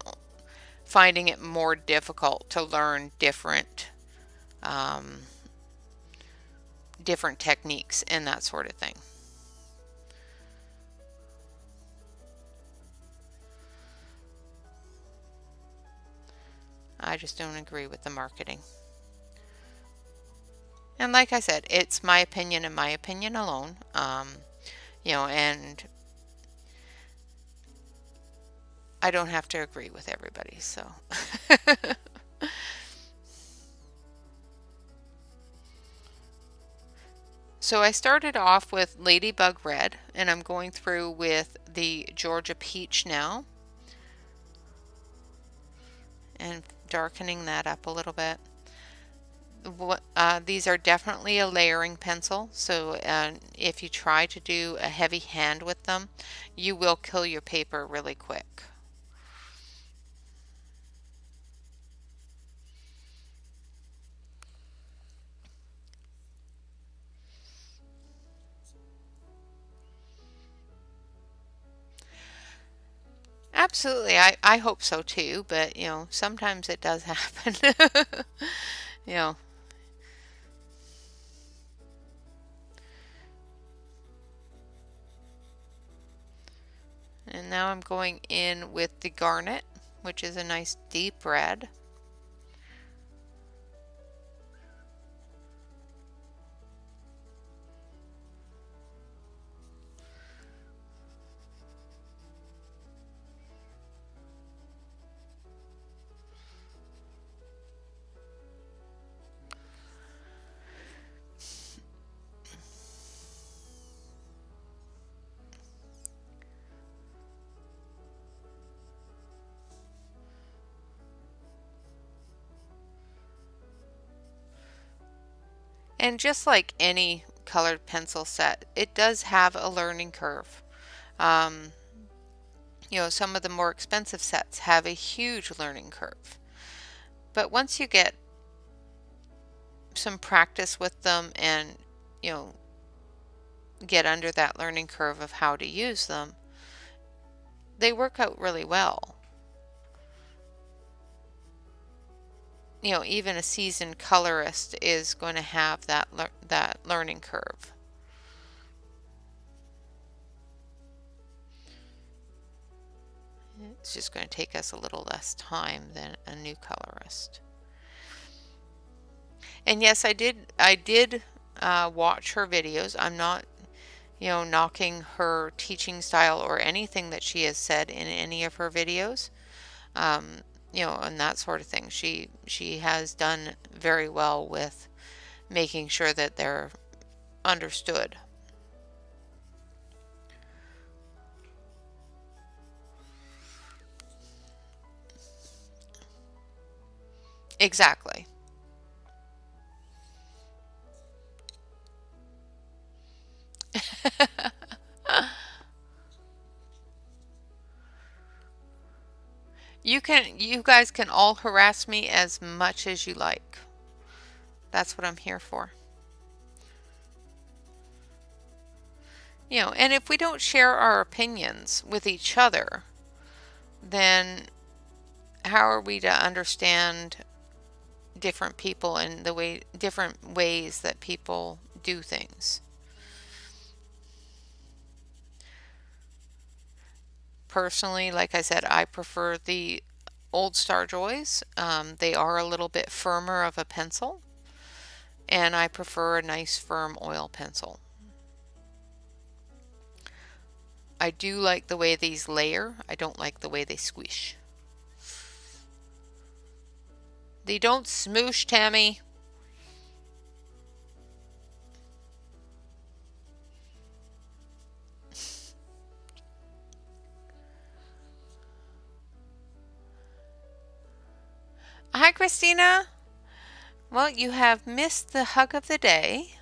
finding it more difficult to learn um, different techniques and that sort of thing. I just don't agree with the marketing. And like I said, it's my opinion and my opinion alone. And I don't have to agree with everybody, so. So I started off with Ladybug Red, and I'm going through with the Georgia Peach now, and darkening that up a little bit. These are definitely a layering pencil, so if you try to do a heavy hand with them, you will kill your paper really quick. Absolutely, I hope so too, but sometimes it does happen. you know, and now I'm going in with the garnet, which is a nice deep red. And just like any colored pencil set, it does have a learning curve. Um, some of the more expensive sets have a huge learning curve. But once you get some practice with them and, you know, get under that learning curve of how to use them, they work out really well. Even a seasoned colorist is going to have that learning curve. It's just going to take us a little less time than a new colorist. And yes, I did watch her videos. I'm not, knocking her teaching style or anything that she has said in any of her videos. Um, and that sort of thing. She has done very well with making sure that they're understood. Exactly. You guys can all harass me as much as you like. That's what I'm here for. And if we don't share our opinions with each other, then how are we to understand different people and different ways that people do things? Personally, like I said, I prefer the old Starjoys. They are a little bit firmer of a pencil, and I prefer a nice firm oil pencil. I do like the way these layer. I don't like the way they squish. They don't smoosh, Tammy. Hi, Christina. Well, you have missed the hug of the day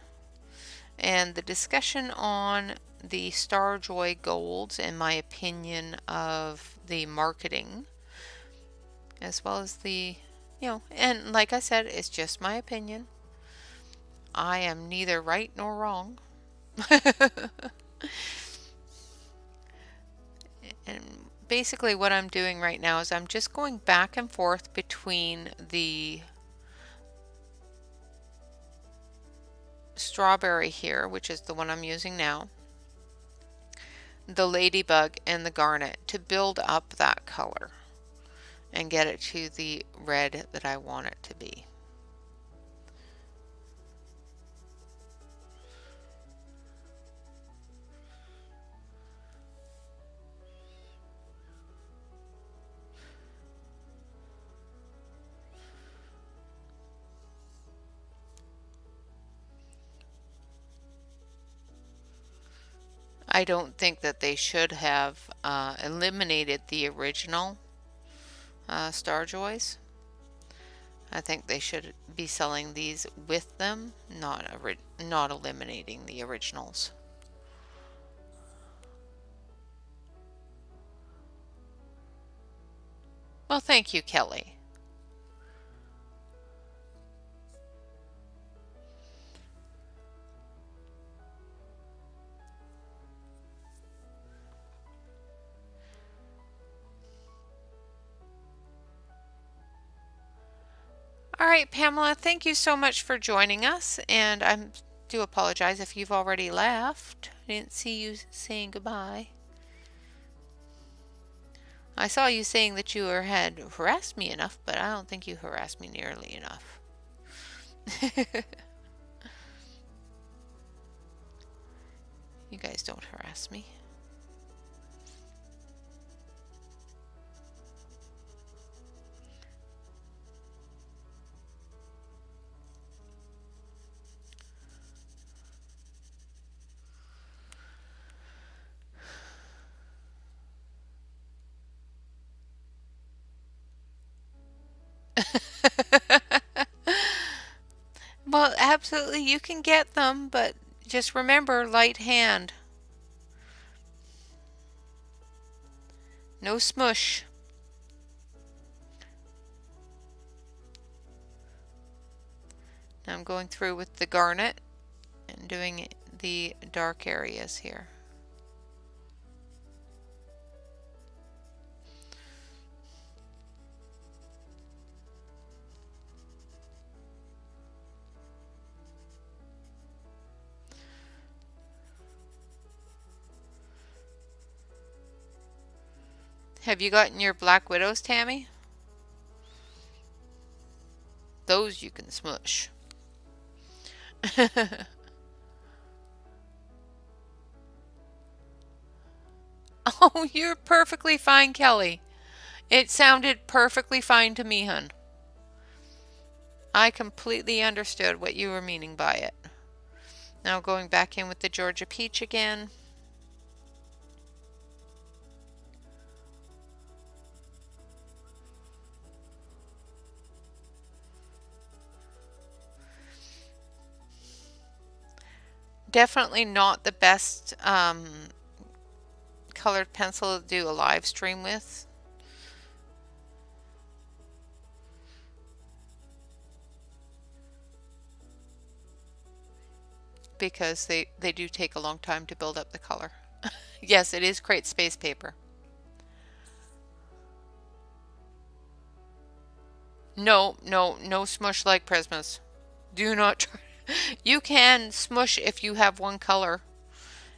and the discussion on the Starjoy Golds and my opinion of the marketing, as well as and like I said, it's just my opinion. I am neither right nor wrong. And basically what I'm doing right now is I'm just going back and forth between the strawberry here, which is the one I'm using now, the ladybug, and the garnet to build up that color and get it to the red that I want it to be. I don't think that they should have eliminated the original Starjoys. I think they should be selling these with them, not eliminating the originals. Well, thank you, Kelly. All right, Pamela, thank you so much for joining us, and I do apologize if you've already left. I didn't see you saying goodbye. I saw you saying that you had harassed me enough, but I don't think you harassed me nearly enough. You guys don't harass me. Well, absolutely, you can get them, but just remember, light hand. No smush. Now I'm going through with the garnet and doing the dark areas here. Have you gotten your Black Widows, Tammy? Those you can smush. Oh, you're perfectly fine, Kelly. It sounded perfectly fine to me, hun. I completely understood what you were meaning by it. Now going back in with the Georgia Peach again. Definitely not the best colored pencil to do a live stream with. Because they do take a long time to build up the color. Yes, it is Crate Space paper. No, no, no smush like Prismas. Do not try. You can smush if you have one color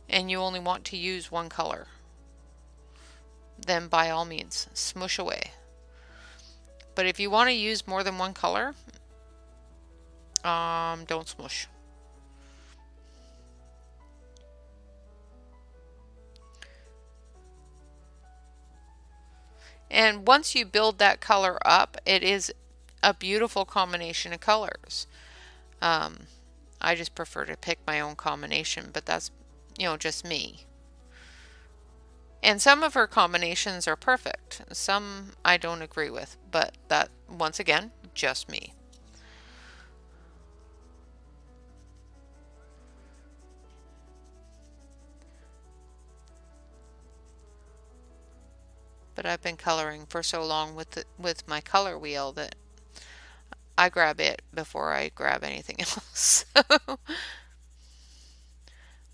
and you only want to use one color. Then by all means, smush away. But if you want to use more than one color, don't smush. And once you build that color up, it is a beautiful combination of colors. I just prefer to pick my own combination, but that's, just me. And some of her combinations are perfect. Some I don't agree with, but that, once again, just me. But I've been coloring for so long with my color wheel that I grab it before I grab anything else.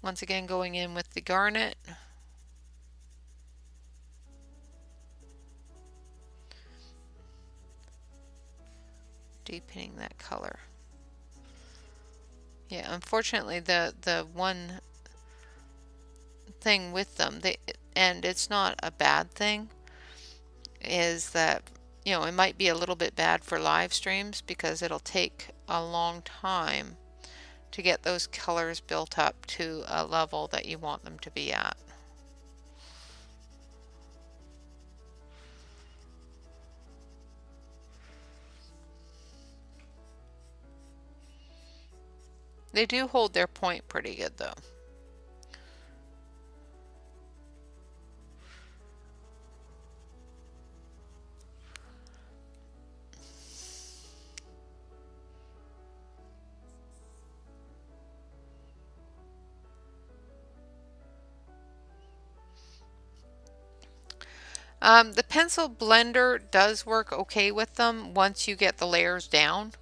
Once again, going in with the garnet. Deepening that color. Yeah, unfortunately the one thing with them, and it's not a bad thing, is that, you know, it might be a little bit bad for live streams because it'll take a long time to get those colors built up to a level that you want them to be at. They do hold their point pretty good though. The pencil blender does work okay with them once you get the layers down.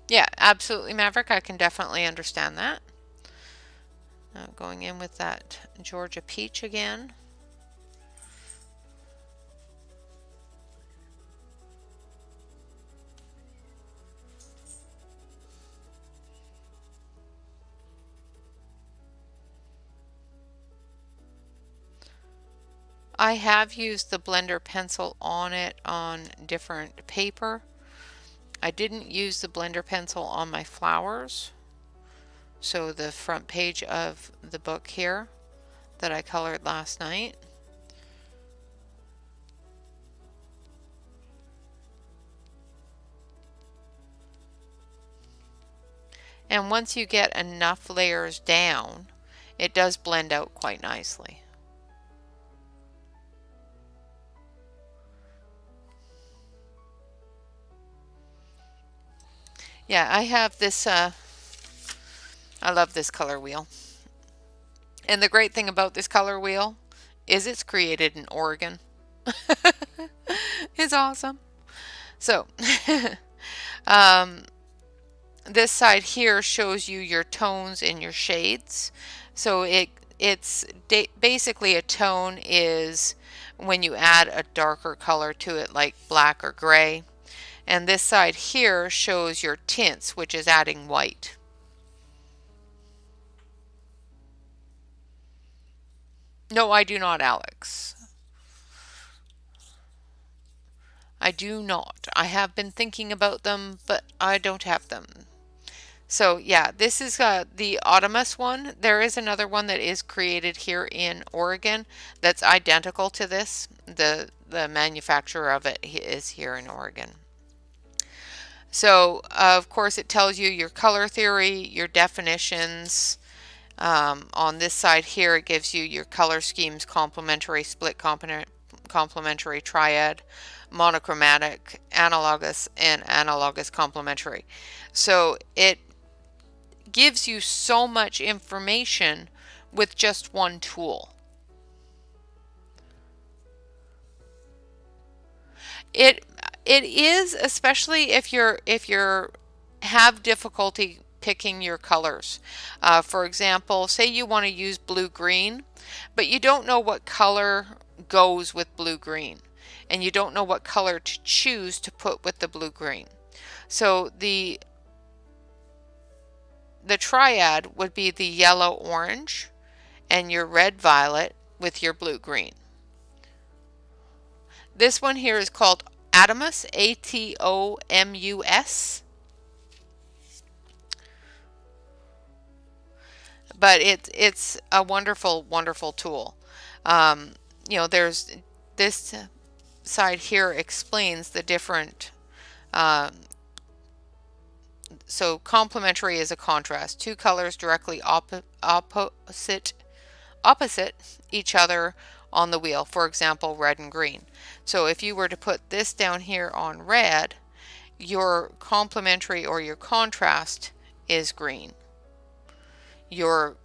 Yeah, absolutely, Maverick. I can definitely understand that. Now going in with that Georgia peach again. I have used the blender pencil on it on different paper. I didn't use the blender pencil on my flowers. So the front page of the book here that I colored last night. And once you get enough layers down, it does blend out quite nicely. Yeah, I have this, I love this color wheel. And the great thing about this color wheel is it's created in Oregon. It's awesome. So, this side here shows you your tones and your shades. So it's basically a tone is when you add a darker color to it, like black or gray. And this side here shows your tints, which is adding white. No, I do not, Alex. I do not. I have been thinking about them, but I don't have them. So yeah, this is the Automos one. There is another one that is created here in Oregon that's identical to this. The manufacturer of it is here in Oregon. So of course it tells you your color theory, your definitions. On this side here it gives you your color schemes: complementary, split complementary, triad, monochromatic, analogous, and analogous complementary. So it gives you so much information with just one tool. It is, especially if you're have difficulty picking your colors. For example, say you want to use blue green, but you don't know what color goes with blue green, and you don't know what color to choose to put with the blue green. So the triad would be the yellow orange and your red violet with your blue green. This one here is called Atomus, Atomus. But it's a wonderful tool. You know, there's this side here explains the different so complementary is a contrast. Two colors directly opposite each other on the wheel. For example, red and green. So if you were to put this down here on red, your complementary or your contrast is green. Your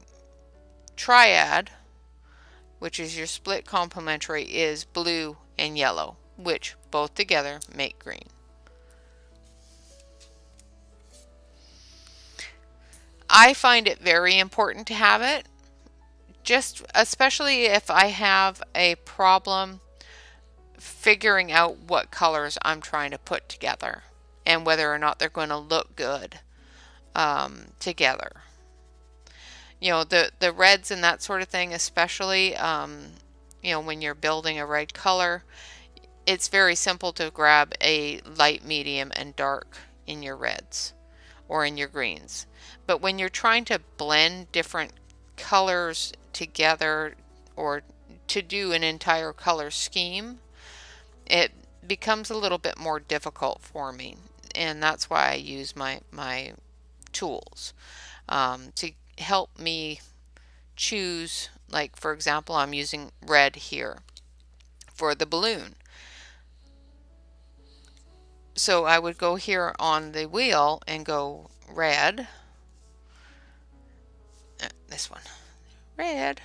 triad, which is your split complementary, is blue and yellow, which both together make green. I find it very important to have it, just especially if I have a problem figuring out what colors I'm trying to put together and whether or not they're going to look good together. You know, the reds and that sort of thing, especially, you know, when you're building a red color, it's very simple to grab a light, medium, and dark in your reds or in your greens. But when you're trying to blend different colors together or to do an entire color scheme, it becomes a little bit more difficult for me. And that's why I use my tools to help me choose. Like, for example, I'm using red here for the balloon. So I would go here on the wheel and go red. This one, red.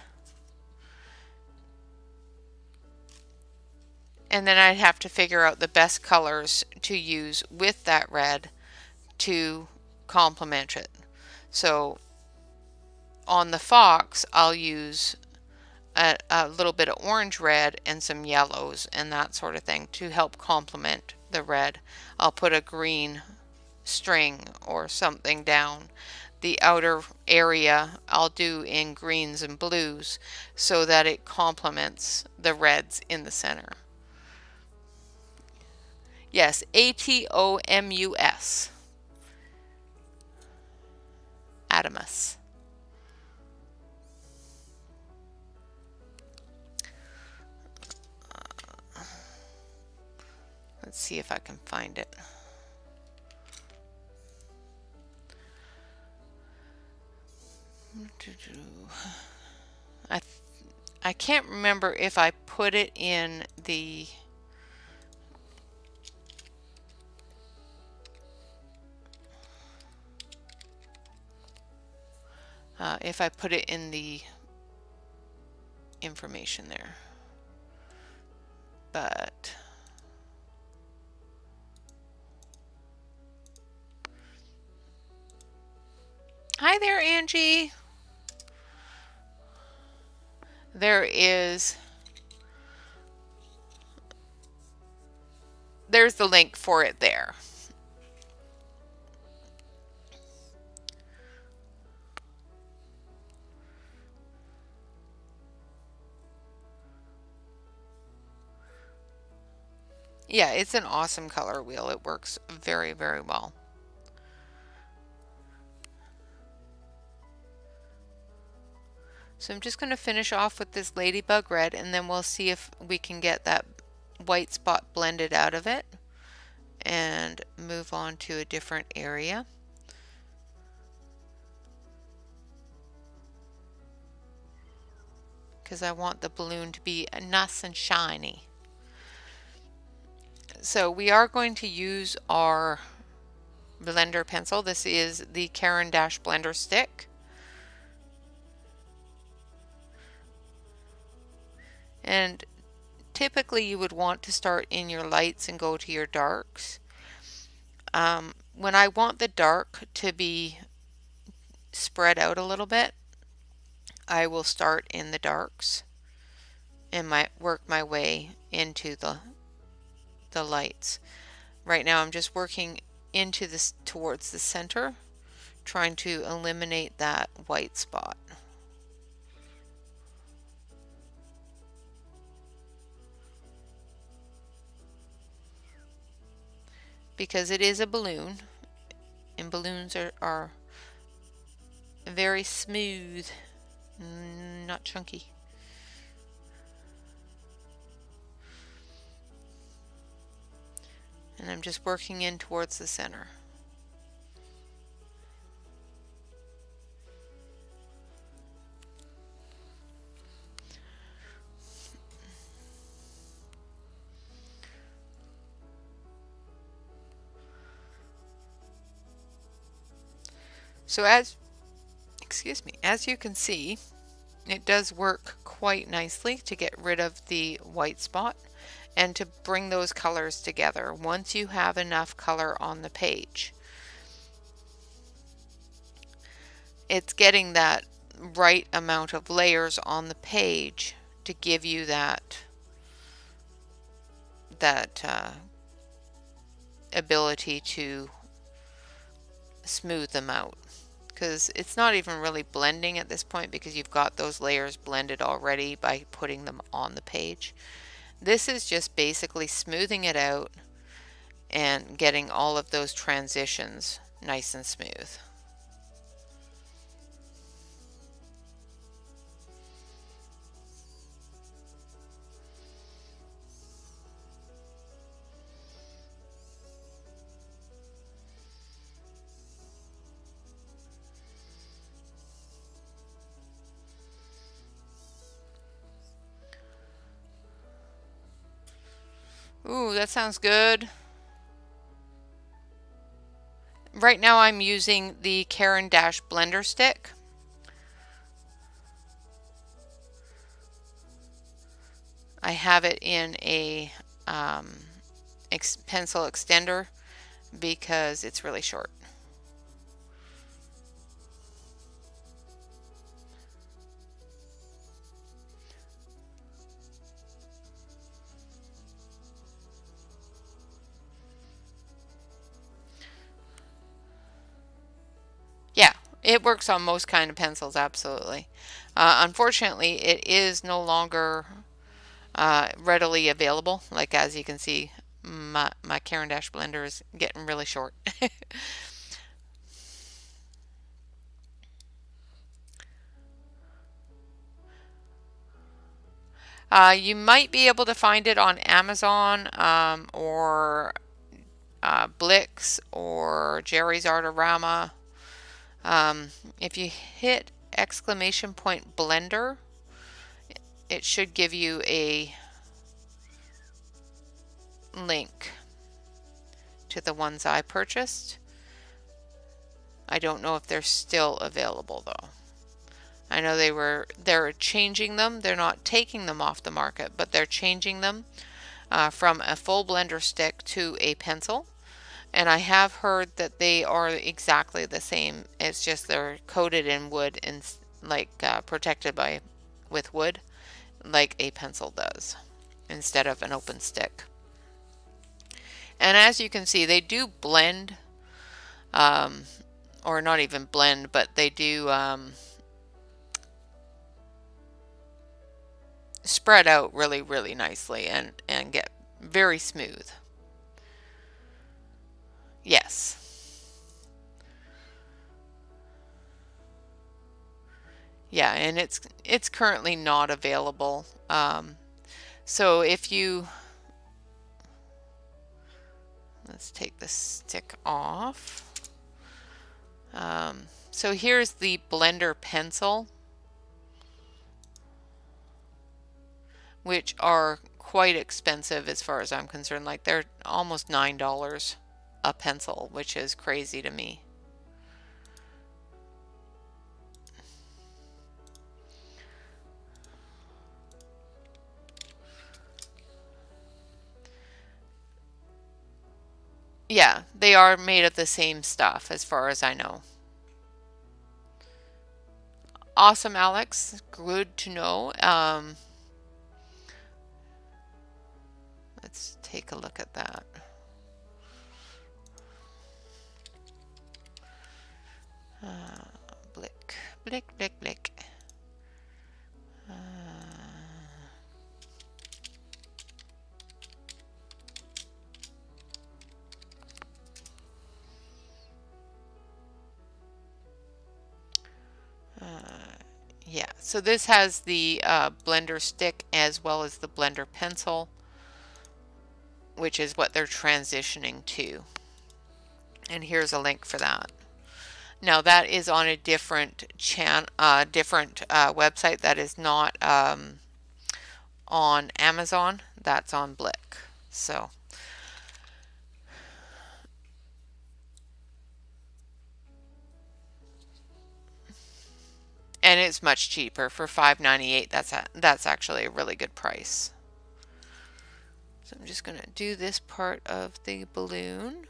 And then I'd have to figure out the best colors to use with that red to complement it. So on the fox, I'll use a little bit of orange red and some yellows and that sort of thing to help complement the red. I'll put a green string or something down. The outer area I'll do in greens and blues so that it complements the reds in the center. Yes, Atomus. Atomus. Let's see if I can find it. I can't remember if I put it in the information there, but hi there, Angie. There's the link for it there. Yeah, it's an awesome color wheel. It works very, very well. So I'm just going to finish off with this ladybug red, and then we'll see if we can get that white spot blended out of it and move on to a different area. Because I want the balloon to be nice and shiny. So we are going to use our blender pencil. This is the Caran d'Ache blender stick. And typically you would want to start in your lights and go to your darks. When I want the dark to be spread out a little bit, I will start in the darks and work my way into the lights. Right now I'm just working into this towards the center, trying to eliminate that white spot. Because it is a balloon, and balloons are very smooth, not chunky. And I'm just working in towards the center. So as you can see, it does work quite nicely to get rid of the white spot and to bring those colors together once you have enough color on the page. it's getting that right amount of layers on the page to give you that ability to smooth them out, because it's not even really blending at this point because you've got those layers blended already by putting them on the page. This is just basically smoothing it out and getting all of those transitions nice and smooth. Ooh, that sounds good. Right now I'm using the Caran d'Ache blender stick. I have it in a pencil extender because it's really short. Yeah, it works on most kind of pencils, absolutely. Unfortunately, it is no longer readily available. Like, as you can see, my Caran d'Ache blender is getting really short. You might be able to find it on Amazon or Blix or Jerry's Artorama. If you hit !blender, it should give you a link to the ones I purchased. I don't know if they're still available though. I know they're changing them. They're not taking them off the market, but they're changing them from a full blender stick to a pencil. And I have heard that they are exactly the same. It's just they're coated in wood and protected with wood like a pencil does instead of an open stick. And as you can see, they do blend, or not even blend, but they do spread out really, really nicely and get very smooth. Yes. Yeah, and it's currently not available. So if you, let's take the stick off. So here's the blender pencil, which are quite expensive as far as I'm concerned. Like, they're almost $9 a pencil, which is crazy to me. Yeah, they are made of the same stuff as far as I know. Awesome, Alex. Good to know. Let's take a look at that. Blick, blick, blick, blick. Yeah, so this has the blender stick as well as the blender pencil, which is what they're transitioning to. And here's a link for that. Now that is on a different website that is not on Amazon. That's on Blick. So. And it's much cheaper for $5.98. That's actually a really good price. So I'm just going to do this part of the balloon.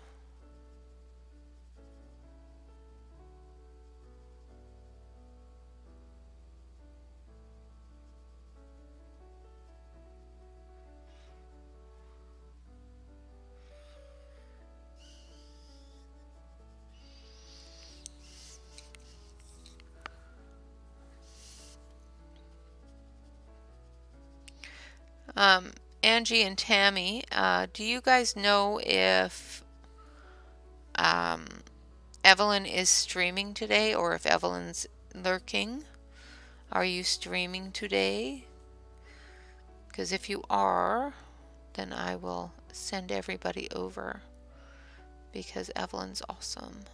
Angie and Tammy, do you guys know if um, Evelyn is streaming today or if Evelyn's lurking? Are you streaming today? Because if you are, then I will send everybody over because Evelyn's awesome.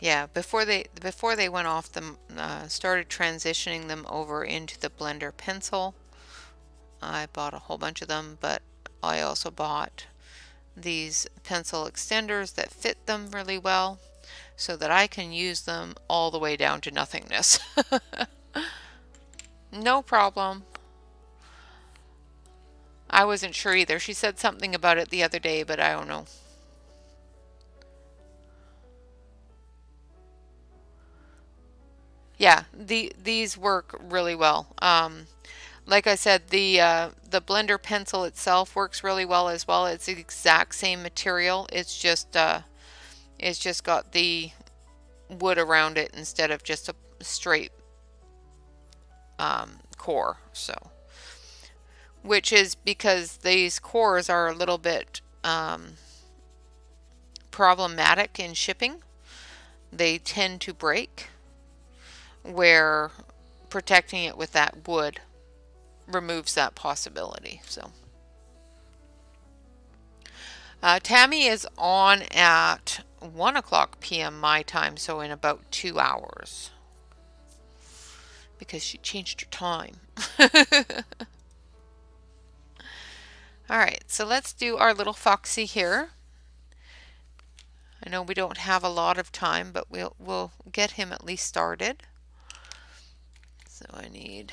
Yeah, before they went off the started transitioning them over into the blender pencil. I bought a whole bunch of them, but I also bought these pencil extenders that fit them really well so that I can use them all the way down to nothingness. No problem. I wasn't sure either. She said something about it the other day, but I don't know. Yeah, these work really well. Like I said, the blender pencil itself works really well as well. It's the exact same material. It's just got the wood around it instead of just a straight core. So, which is because these cores are a little bit problematic in shipping. They tend to break, where protecting it with that wood removes that possibility. So Tammy is on at 1 o'clock p.m. my time, so in about 2 hours, because she changed her time. All right, so let's do our little foxy here. I know we don't have a lot of time, but we'll get him at least started. So I need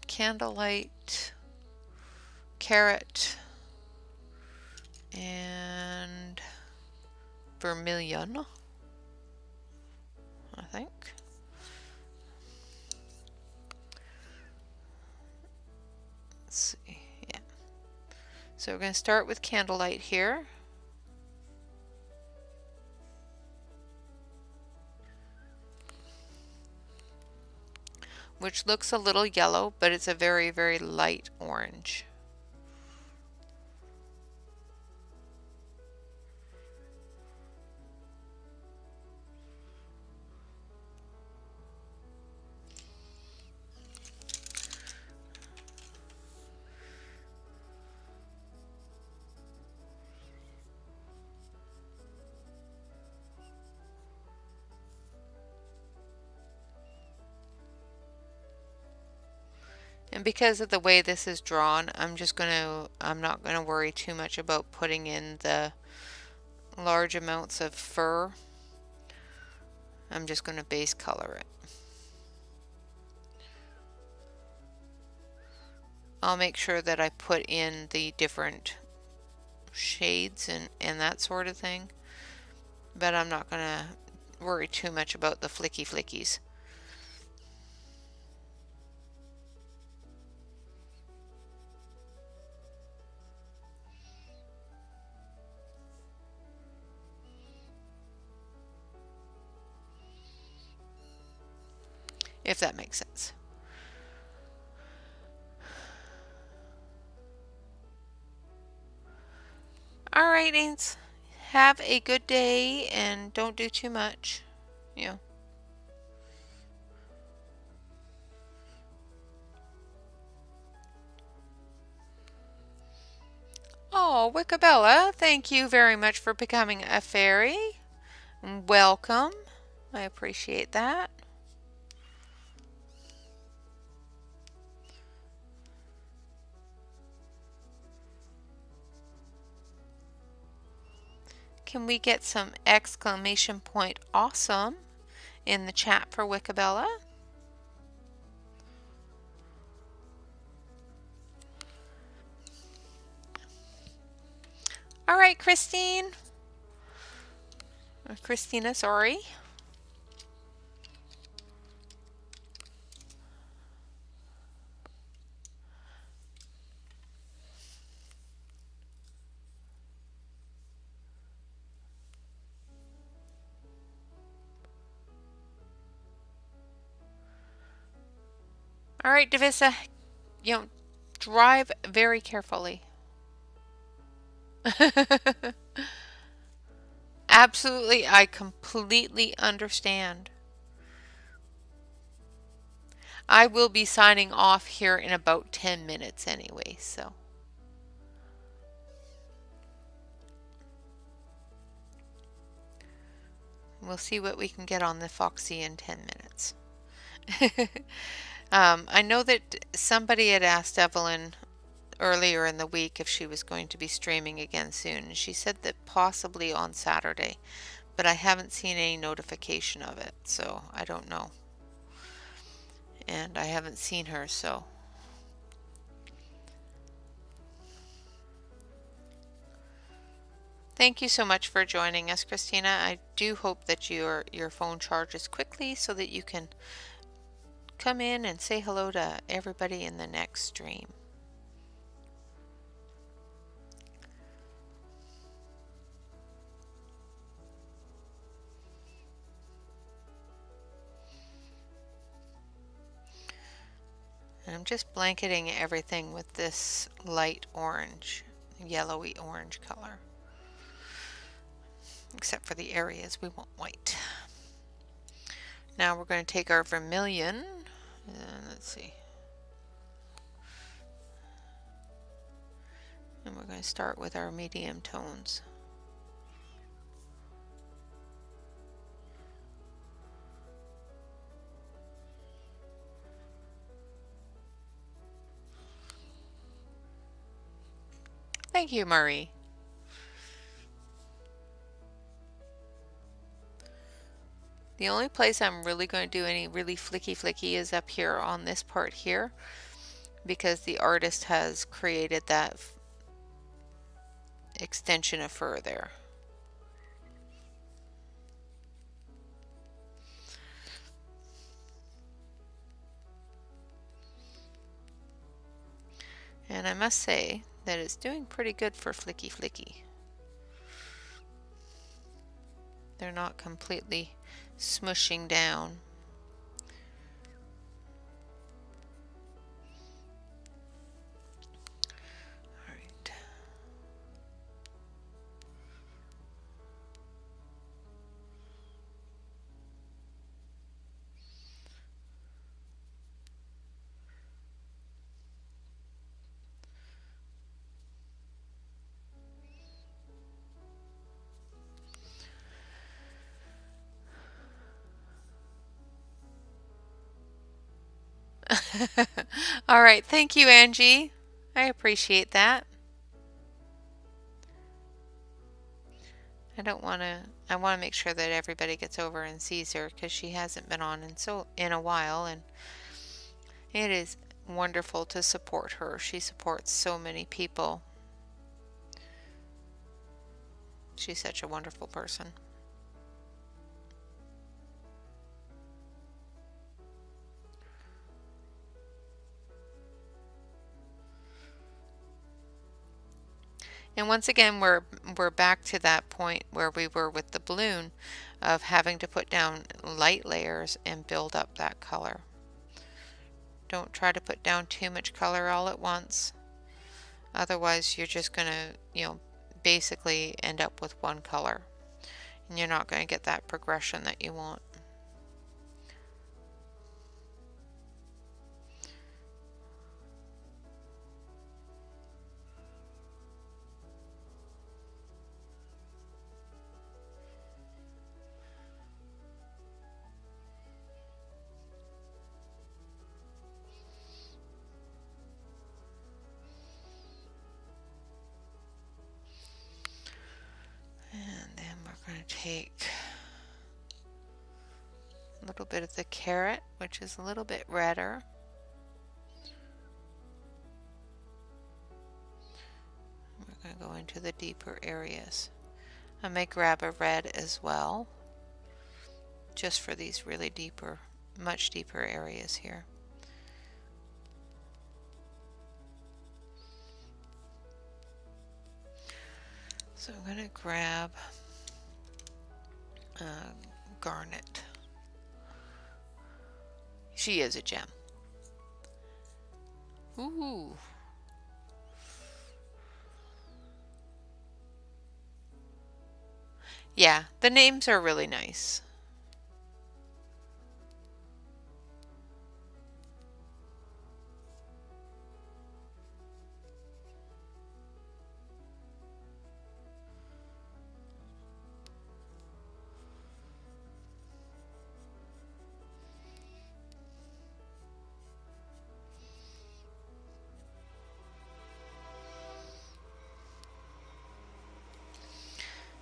candlelight, carrot, and vermilion, I think. Let's see, yeah. So we're going to start with candlelight here. Which looks a little yellow, but it's a very, very light orange. And because of the way this is drawn, I'm not gonna worry too much about putting in the large amounts of fur. I'm just gonna base color it. I'll make sure that I put in the different shades and that sort of thing, but I'm not gonna worry too much about the flicky flickies. If that makes sense. All right, Ains. Have a good day and don't do too much. You know. Oh, Wickabella, thank you very much for becoming a fairy. Welcome. I appreciate that. Can we get some exclamation point awesome in the chat for Wickabella? All right, Christine. Christina, sorry. All right, Davissa, drive very carefully. Absolutely, I completely understand. I will be signing off here in about 10 minutes anyway, so. We'll see what we can get on the Foxy in 10 minutes. I know that somebody had asked Evelyn earlier in the week if she was going to be streaming again soon, and she said that possibly on Saturday, but I haven't seen any notification of it, so I don't know. And I haven't seen her, so. Thank you so much for joining us, Christina. I do hope that your phone charges quickly so that you can come in and say hello to everybody in the next stream. And I'm just blanketing everything with this light orange, yellowy orange color. Except for the areas we want white. Now we're going to take our vermilion, and let's see. And we're going to start with our medium tones. Thank you, Marie. The only place I'm really going to do any really flicky is up here on this part here, because the artist has created that extension of fur there. And I must say that it's doing pretty good for flicky. They're not completely smushing down. All right. All right, thank you, Angie. I appreciate that. I want to make sure that everybody gets over and sees her, because she hasn't been on in a while, and it is wonderful to support her. She supports so many people. She's such a wonderful person. And once again, we're back to that point where we were with the balloon, of having to put down light layers and build up that color. Don't try to put down too much color all at once. Otherwise, you're just going to, basically end up with one color. And you're not going to get that progression that you want. And then we're going to take a little bit of the carrot, which is a little bit redder. We're going to go into the deeper areas. I may grab a red as well, just for these really deeper, much deeper areas here. So I'm going to grab garnet. She is a gem. Ooh. Yeah, the names are really nice.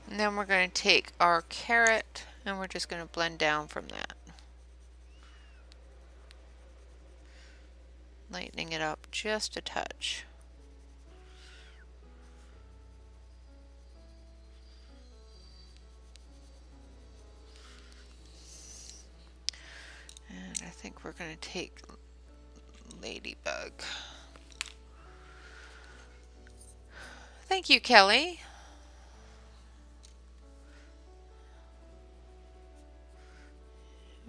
And then we're going to take our carrot and we're just going to blend down from that. Lightening it up just a touch. And I think we're going to take ladybug. Thank you, Kelly.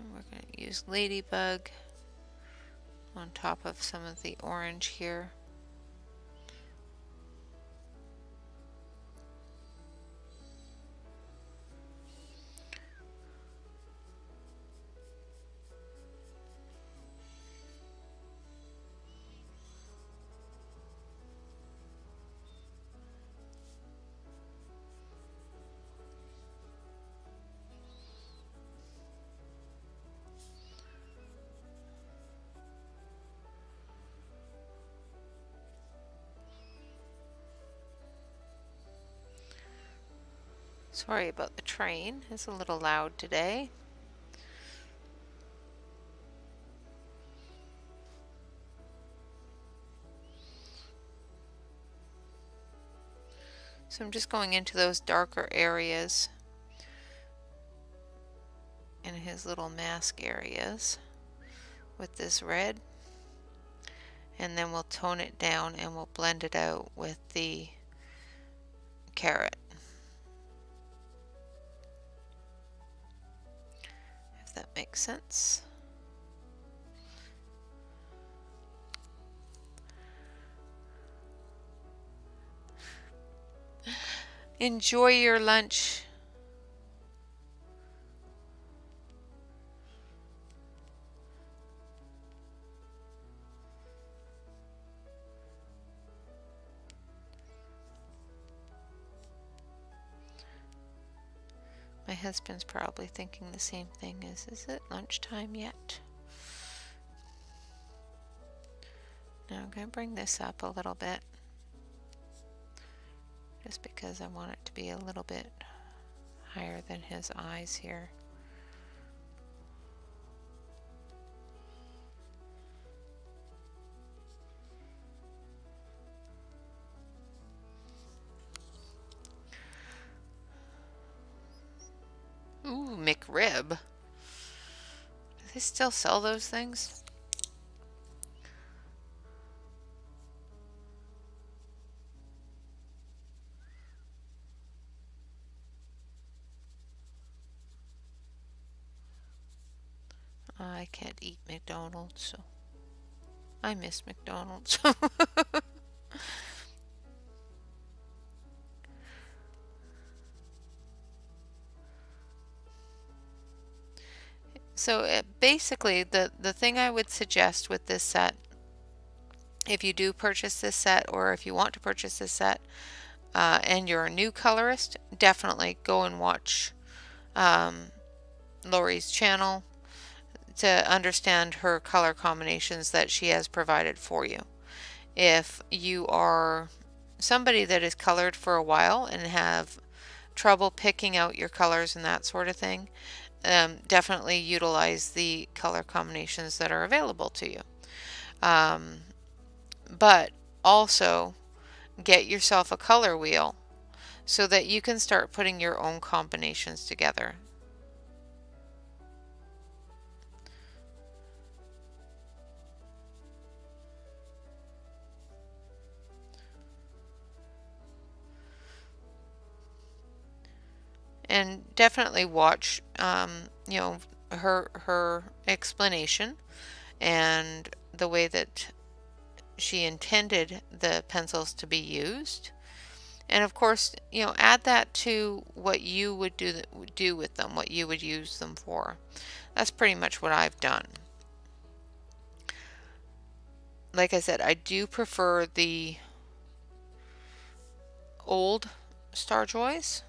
And we're going to use ladybug on top of some of the orange here. Sorry about the train, it's a little loud today. So I'm just going into those darker areas in his little mask areas with this red. And then we'll tone it down and we'll blend it out with the carrot. If that makes sense. Enjoy your lunch. My husband's probably thinking the same thing is it lunchtime yet? Now I'm going to bring this up a little bit, just because I want it to be a little bit higher than his eyes here. Ooh, McRib. Do they still sell those things? I can't eat McDonald's, so I miss McDonald's. So basically, the thing I would suggest with this set, if you do purchase this set or if you want to purchase this set and you're a new colorist, definitely go and watch Lori's channel to understand her color combinations that she has provided for you. If you are somebody that is colored for a while and have trouble picking out your colors and that sort of thing, definitely utilize the color combinations that are available to you. But also get yourself a color wheel so that you can start putting your own combinations together. And definitely watch, you know, her explanation and the way that she intended the pencils to be used. And of course, you know, add that to what you would do with them, what you would use them for. That's pretty much what I've done. Like I said, I do prefer the old Starjoys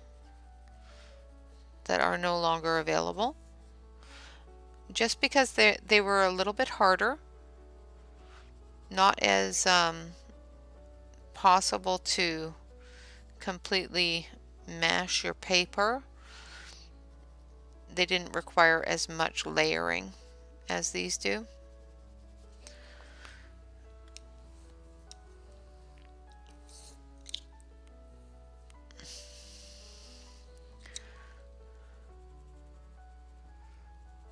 that are no longer available, just because they were a little bit harder, not as possible to completely mash your paper. They didn't require as much layering as these do.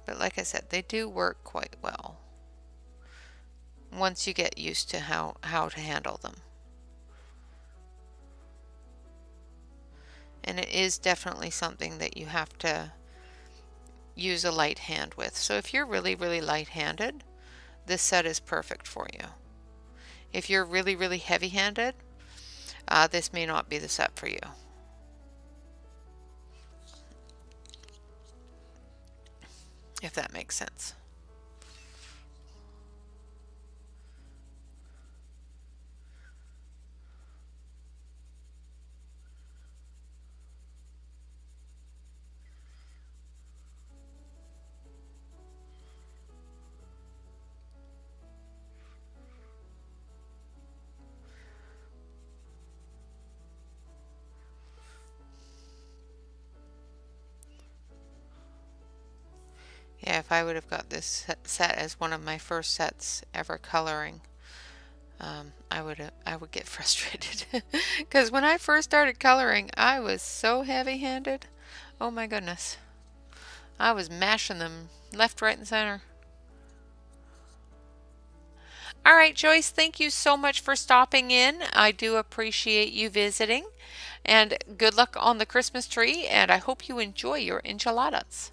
But like I said, they do work quite well once you get used to how to handle them. And it is definitely something that you have to use a light hand with. So if you're really, really light-handed, this set is perfect for you. If you're really, really heavy-handed, this may not be the set for you. If that makes sense. Yeah, if I would have got this set as one of my first sets ever coloring, I would get frustrated because when I first started coloring, I was so heavy-handed. Oh my goodness, I was mashing them left, right, and center. All right, Joyce, thank you so much for stopping in. I do appreciate you visiting, and good luck on the Christmas tree, and I hope you enjoy your enchiladas.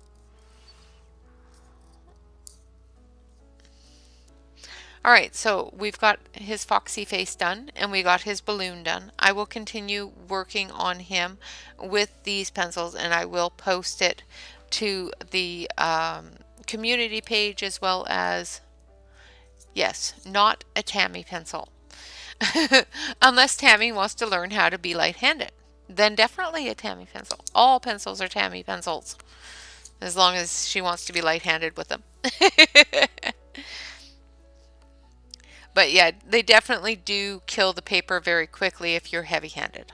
All right, so we've got his foxy face done and we got his balloon done. I will continue working on him with these pencils and I will post it to the community page as well as, yes, not a Tammy pencil. Unless Tammy wants to learn how to be light-handed, then definitely a Tammy pencil. All pencils are Tammy pencils, as long as she wants to be light-handed with them. But yeah, they definitely do kill the paper very quickly if you're heavy-handed.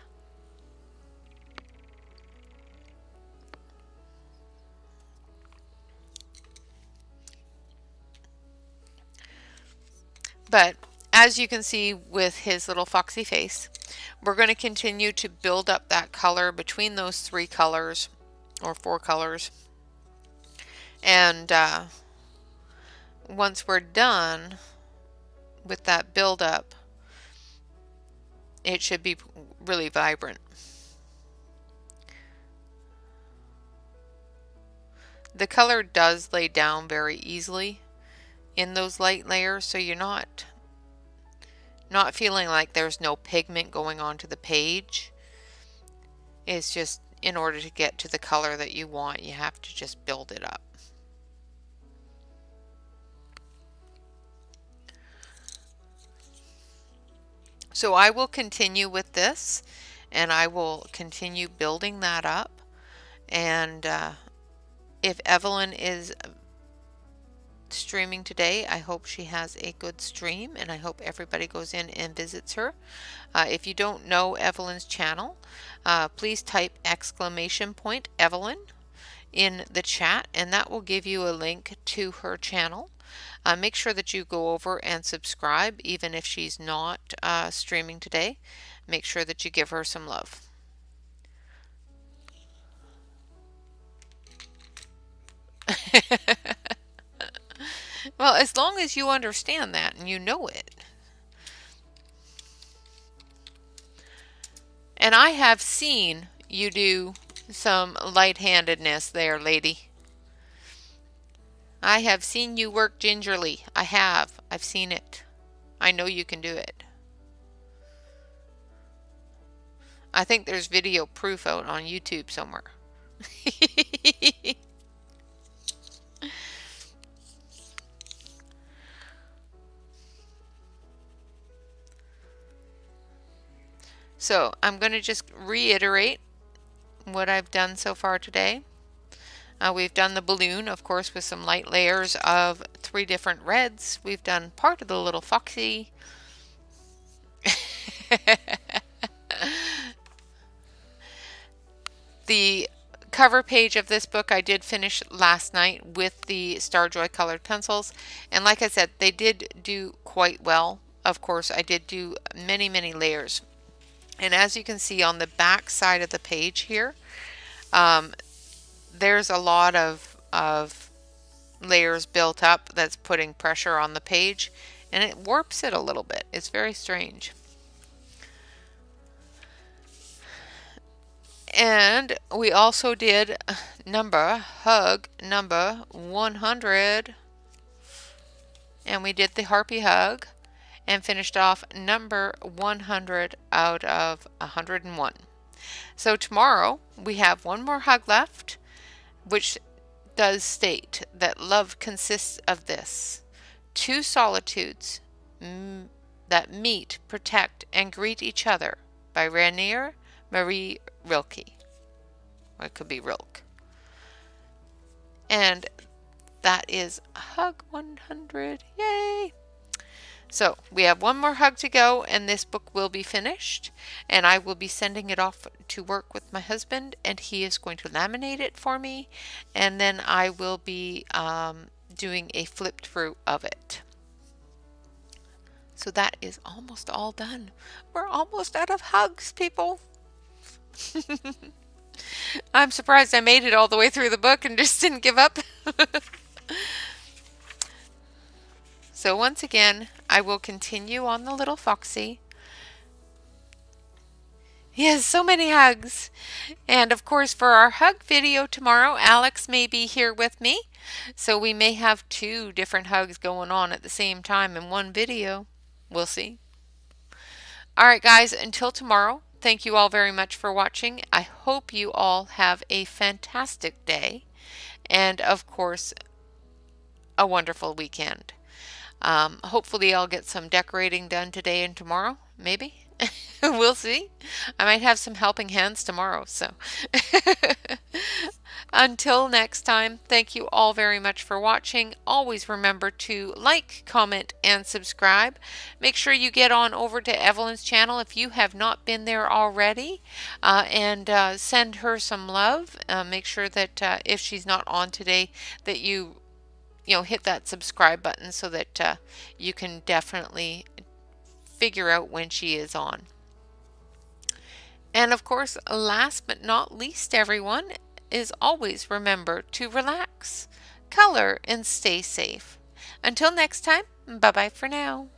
But as you can see with his little foxy face, we're going to continue to build up that color between those 3 colors or 4 colors. And once we're done with that buildup, it should be really vibrant. The color does lay down very easily in those light layers, so you're not feeling like there's no pigment going onto the page. It's just in order to get to the color that you want, you have to just build it up. So I will continue with this and I will continue building that up. And if Evelyn is streaming today, I hope she has a good stream and I hope everybody goes in and visits her. If you don't know Evelyn's channel, please type !Evelyn in the chat and that will give you a link to her channel. Make sure that you go over and subscribe even if she's not streaming today. Make sure that you give her some love. Well, as long as you understand that and you know it. And I have seen you do some light-handedness there, lady. I have seen you work gingerly. I have. I've seen it. I know you can do it. I think there's video proof out on YouTube somewhere. So I'm going to just reiterate what I've done so far today. We've done the balloon, of course, with some light layers of 3 different reds. We've done part of the little foxy. The cover page of this book I did finish last night with the Starjoy colored pencils, and like I said, they did do quite well. Of course, I did do many layers, and as you can see on the back side of the page here, there's a lot of layers built up that's putting pressure on the page, and it warps it a little bit. It's very strange. And we also did hug number 100, and we did the harpy hug and finished off number 100 out of 101. So tomorrow we have one more hug left, which does state that love consists of this: 2 solitudes that meet, protect, and greet each other, by Rainier Marie Rilke. Or it could be Rilke. And that is hug 100. Yay! So we have one more hug to go, and this book will be finished, and I will be sending it off to work with my husband, and he is going to laminate it for me, and then I will be doing a flip through of it. So that is almost all done. We're almost out of hugs, people. I'm surprised I made it all the way through the book and just didn't give up. So once again, I will continue on the little foxy. Yes, so many hugs. And of course, for our hug video tomorrow, Alex may be here with me. So we may have 2 different hugs going on at the same time in one video. We'll see. All right, guys, until tomorrow, thank you all very much for watching. I hope you all have a fantastic day and, of course, a wonderful weekend. Hopefully I'll get some decorating done today and tomorrow, maybe. We'll see. I might have some helping hands tomorrow, so. Until next time, thank you all very much for watching. Always remember to like, comment, and subscribe. Make sure you get on over to Evelyn's channel if you have not been there already, and send her some love. Make sure that if she's not on today, that you hit that subscribe button so that you can definitely figure out when she is on. And of course, last but not least, everyone, is always remember to relax, color, and stay safe. Until next time, bye-bye for now.